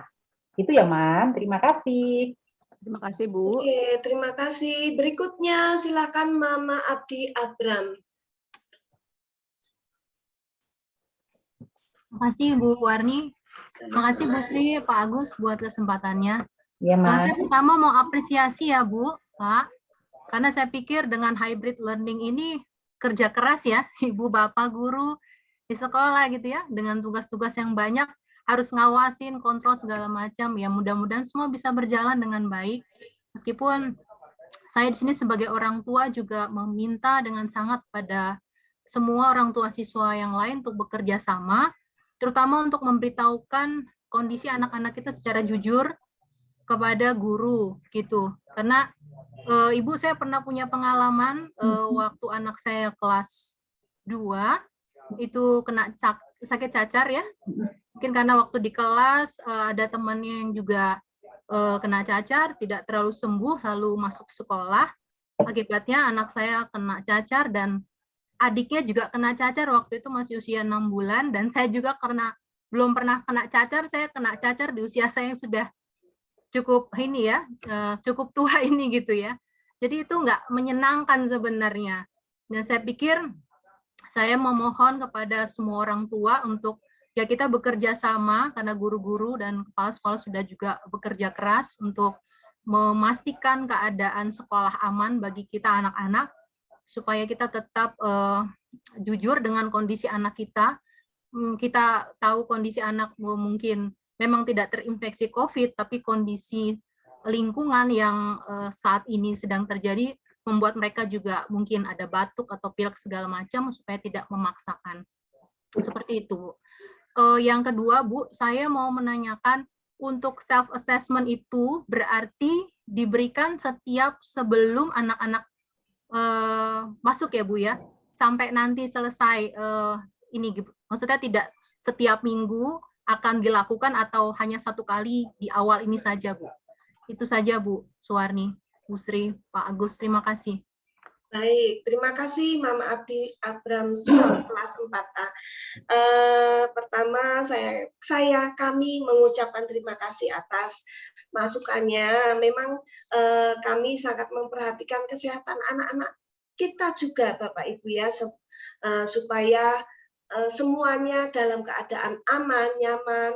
Itu ya, Mam. Terima kasih. Terima kasih Bu. Oke, terima kasih. Berikutnya silakan Mama Abdi Abram. Terima kasih Bu Warni. Terima kasih Bu Sri, Pak Agus buat kesempatannya. Ya, Mam. Saya pertama mau apresiasi ya Bu, Pak. Karena saya pikir dengan hybrid learning ini kerja keras ya, Ibu Bapak guru di sekolah gitu ya, dengan tugas-tugas yang banyak, harus ngawasin, kontrol segala macam. Ya mudah-mudahan semua bisa berjalan dengan baik. Meskipun saya di sini sebagai orang tua juga meminta dengan sangat pada semua orang tua siswa yang lain untuk bekerja sama, terutama untuk memberitahukan kondisi anak-anak kita secara jujur kepada guru gitu. Karena Ibu, saya pernah punya pengalaman waktu anak saya kelas 2 itu kena sakit cacar ya. Mungkin karena waktu di kelas ada temannya yang juga kena cacar, tidak terlalu sembuh, lalu masuk sekolah. Akibatnya anak saya kena cacar dan adiknya juga kena cacar waktu itu masih usia 6 bulan, dan saya juga karena belum pernah kena cacar, saya kena cacar di usia saya yang sudah cukup ini ya, cukup tua ini gitu ya. Jadi itu nggak menyenangkan sebenarnya. Dan saya pikir saya memohon kepada semua orang tua untuk ya kita bekerja sama, karena guru-guru dan kepala sekolah sudah juga bekerja keras untuk memastikan keadaan sekolah aman bagi kita anak-anak, supaya kita tetap jujur dengan kondisi anak kita. Kita tahu kondisi anak mungkin memang tidak terinfeksi COVID, tapi kondisi lingkungan yang saat ini sedang terjadi membuat mereka juga mungkin ada batuk atau pilek segala macam, supaya tidak memaksakan. Seperti itu. Yang kedua, Bu, saya mau menanyakan, untuk self-assessment itu berarti diberikan setiap sebelum anak-anak masuk ya Bu ya, sampai nanti selesai ini, maksudnya tidak setiap minggu akan dilakukan atau hanya satu kali di awal ini saja Bu. Itu saja Bu Suwarni, Bu Sri, Pak Agus, terima kasih. Baik, terima kasih Mama Abdi Abram kelas 4A. Pertama kami mengucapkan terima kasih atas masukannya. Memang kami sangat memperhatikan kesehatan anak-anak kita juga Bapak Ibu ya, supaya semuanya dalam keadaan aman, nyaman,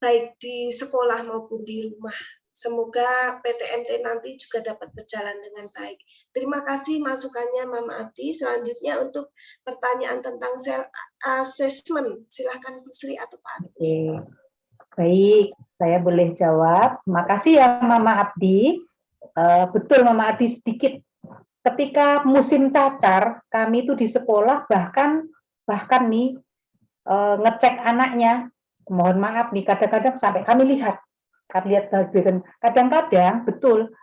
baik di sekolah maupun di rumah. Semoga PTMT nanti juga dapat berjalan dengan baik. Terima kasih masukannya Mama Abdi. Selanjutnya untuk pertanyaan tentang self assessment, silakan Bu Sri atau Pak Agus. Oke. Baik, saya boleh jawab. Makasih ya Mama Abdi. Betul Mama Abdi, sedikit. Ketika musim cacar, kami itu di sekolah bahkan nih ngecek anaknya. Mohon maaf nih, kadang-kadang sampai kami lihat kadang-kadang betul,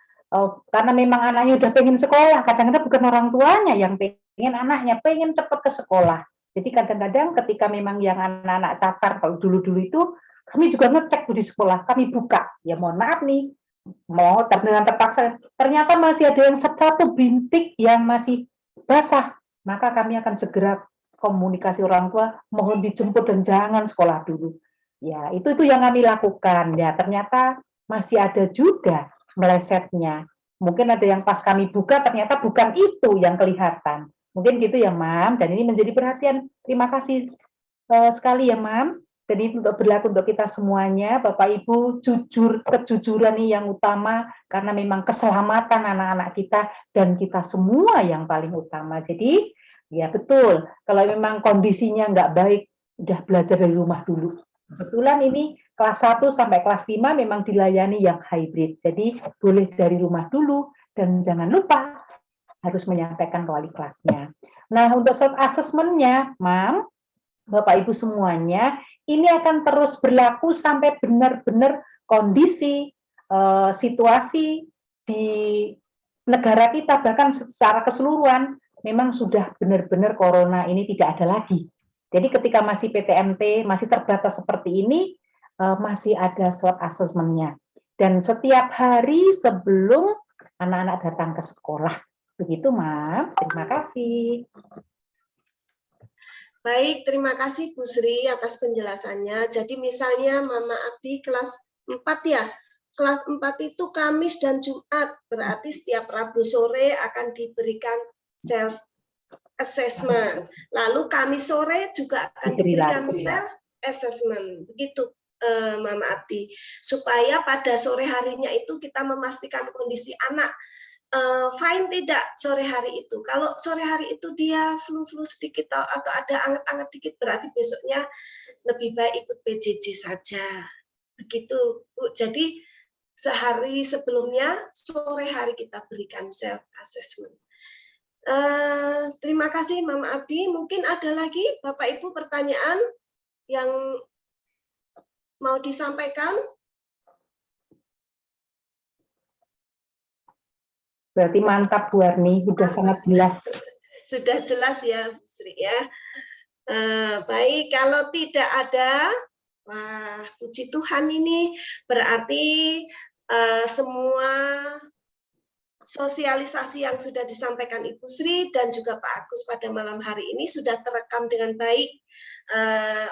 karena memang anaknya udah pengen sekolah, kadang-kadang bukan orang tuanya yang pengen, anaknya pengen cepat ke sekolah. Jadi kadang-kadang ketika memang yang anak-anak cacar, kalau dulu-dulu itu kami juga ngecek tuh di sekolah, kami buka, ya mohon maaf nih, mau dengan terpaksa, ternyata masih ada yang satu bintik yang masih basah, maka kami akan segera komunikasi orang tua, mohon dijemput dan jangan sekolah dulu. Ya, itu yang kami lakukan. Ya, ternyata masih ada juga melesetnya. Mungkin ada yang pas kami buka, ternyata bukan itu yang kelihatan. Mungkin gitu ya, Mam. Dan ini menjadi perhatian. Terima kasih sekali ya, Mam. Dan ini untuk berlaku untuk kita semuanya. Bapak Ibu, kejujuran ini yang utama, karena memang keselamatan anak-anak kita, dan kita semua yang paling utama. Jadi, ya betul, kalau memang kondisinya nggak baik, udah belajar dari rumah dulu. Kebetulan ini kelas 1 sampai kelas 5 memang dilayani yang hybrid. Jadi boleh dari rumah dulu dan jangan lupa harus menyampaikan ke wali kelasnya. Nah, untuk self assessment-nya, Mam, Bapak Ibu semuanya, ini akan terus berlaku sampai benar-benar kondisi, situasi di negara kita bahkan secara keseluruhan memang sudah benar-benar corona ini tidak ada lagi. Jadi ketika masih PTMT, masih terbatas seperti ini, masih ada self assessment-nya. Dan setiap hari sebelum anak-anak datang ke sekolah. Begitu, Mam. Terima kasih. Baik, terima kasih Bu Sri atas penjelasannya. Jadi misalnya Mama Abdi kelas 4 ya. Kelas 4 itu Kamis dan Jumat. Berarti setiap Rabu sore akan diberikan self assessment. Lalu Kamis sore juga akan diberikan self assessment. Begitu Mama Abdi. Supaya pada sore harinya itu kita memastikan kondisi anak fine tidak sore hari itu. Kalau sore hari itu dia flu-flu sedikit atau ada anget-anget dikit, berarti besoknya lebih baik ikut PJJ saja. Begitu, Bu. Jadi sehari sebelumnya, sore hari kita berikan self assessment. Terima kasih Mama Abdi. Mungkin ada lagi Bapak Ibu pertanyaan yang mau disampaikan? Berarti mantap Bu Arni, sudah sangat jelas. Sudah jelas ya Bu Sri ya. Baik, kalau tidak ada, wah puji Tuhan ini berarti semua sosialisasi yang sudah disampaikan Ibu Sri dan juga Pak Agus pada malam hari ini sudah terekam dengan baik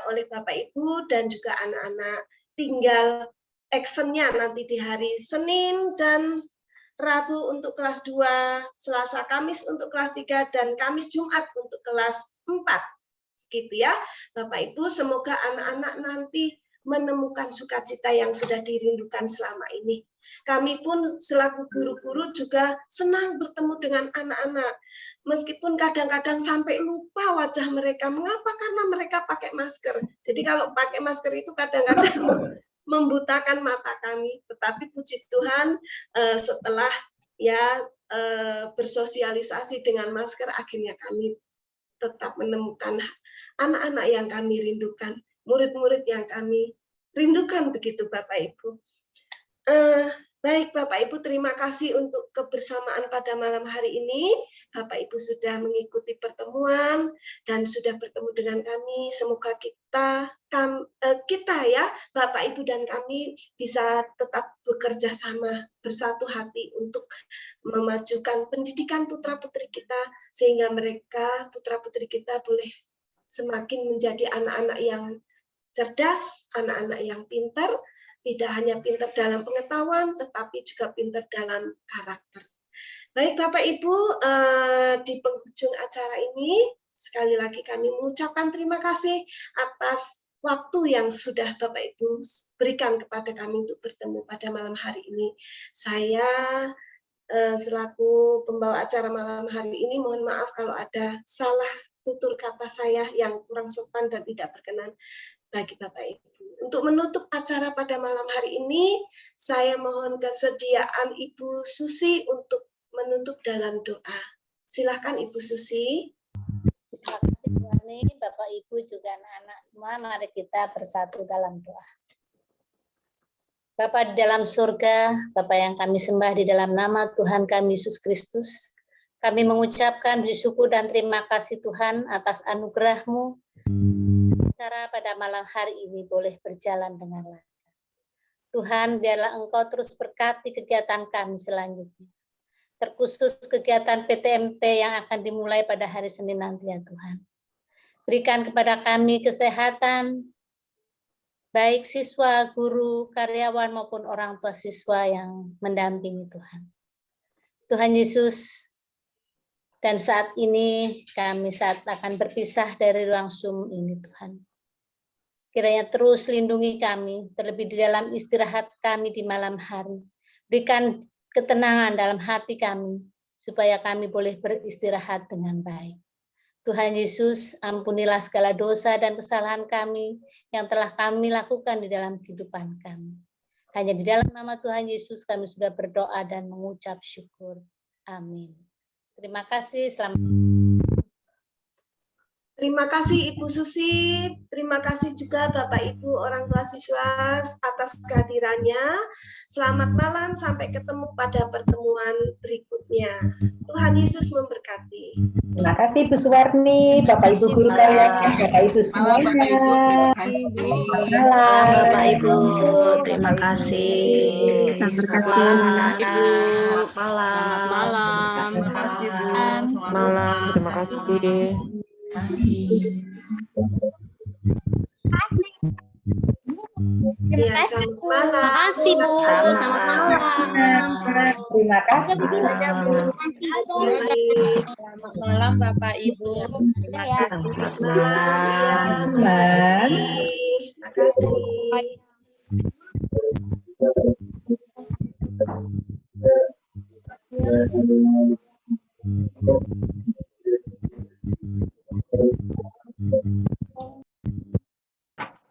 oleh Bapak Ibu dan juga anak-anak. Tinggal actionnya nanti di hari Senin dan Rabu untuk kelas 2, Selasa Kamis untuk kelas 3, dan Kamis Jumat untuk kelas 4. Gitu ya, Bapak Ibu, semoga anak-anak nanti menemukan sukacita yang sudah dirindukan selama ini. Kami pun selaku guru-guru juga senang bertemu dengan anak-anak. Meskipun kadang-kadang sampai lupa wajah mereka. Mengapa? Karena mereka pakai masker. Jadi kalau pakai masker itu kadang-kadang membutakan mata kami. Tetapi puji Tuhan setelah bersosialisasi dengan masker, akhirnya kami tetap menemukan anak-anak yang kami rindukan, murid-murid yang kami rindukan, begitu Bapak Ibu. Baik Bapak Ibu, terima kasih untuk kebersamaan pada malam hari ini. Bapak Ibu sudah mengikuti pertemuan dan sudah bertemu dengan kami. Semoga kita ya, Bapak Ibu dan kami bisa tetap bekerja sama, bersatu hati untuk memajukan pendidikan putra-putri kita, sehingga mereka, putra-putri kita, boleh semakin menjadi anak-anak yang cerdas, anak-anak yang pintar, tidak hanya pintar dalam pengetahuan, tetapi juga pintar dalam karakter. Baik Bapak Ibu, di penghujung acara ini, sekali lagi kami mengucapkan terima kasih atas waktu yang sudah Bapak Ibu berikan kepada kami untuk bertemu pada malam hari ini. Saya selaku pembawa acara malam hari ini mohon maaf kalau ada salah tutur kata saya yang kurang sopan dan tidak berkenan bagi Bapak Ibu. Untuk menutup acara pada malam hari ini, saya mohon kesediaan Ibu Susi untuk menutup dalam doa. Silakan Ibu Susi. Terima kasih Bu Ani, Bapak Ibu juga anak-anak semua, mari kita bersatu dalam doa. Bapa di dalam surga, Bapa yang kami sembah di dalam nama Tuhan kami Yesus Kristus, kami mengucapkan bersyukur dan terima kasih Tuhan atas anugerah-Mu. Acara pada malam hari ini boleh berjalan dengan lancar. Tuhan, biarlah Engkau terus berkati kegiatan kami selanjutnya. Terkhusus kegiatan PTMT yang akan dimulai pada hari Senin nanti ya Tuhan. Berikan kepada kami kesehatan, baik siswa, guru, karyawan maupun orang tua siswa yang mendampingi Tuhan. Tuhan Yesus, dan saat ini kami saat akan berpisah dari ruang Zoom ini Tuhan. Kiranya terus lindungi kami, terlebih di dalam istirahat kami di malam hari. Berikan ketenangan dalam hati kami, supaya kami boleh beristirahat dengan baik. Tuhan Yesus, ampunilah segala dosa dan kesalahan kami yang telah kami lakukan di dalam kehidupan kami. Hanya di dalam nama Tuhan Yesus kami sudah berdoa dan mengucap syukur. Amin. Terima kasih, selamat. Terima kasih Ibu Susi, terima kasih juga Bapak Ibu orang tua siswa atas kehadirannya. Selamat malam, sampai ketemu pada pertemuan berikutnya. Tuhan Yesus memberkati. Terima kasih Bu Suwarni, Bapak Ibu guru kalian, Bapak Ibu semuanya. Malam Bapak Ibu, terima kasih. Selamat malam anak-anak. Selamat malam. Terima kasih Bu. Malam, terima kasih. Ya, selamat malam. Terima kasih Bu. Selamat malam. Terima kasih. Selamat malam Bapak Ibu. Terima kasih. Selamat malam. Terima kasih.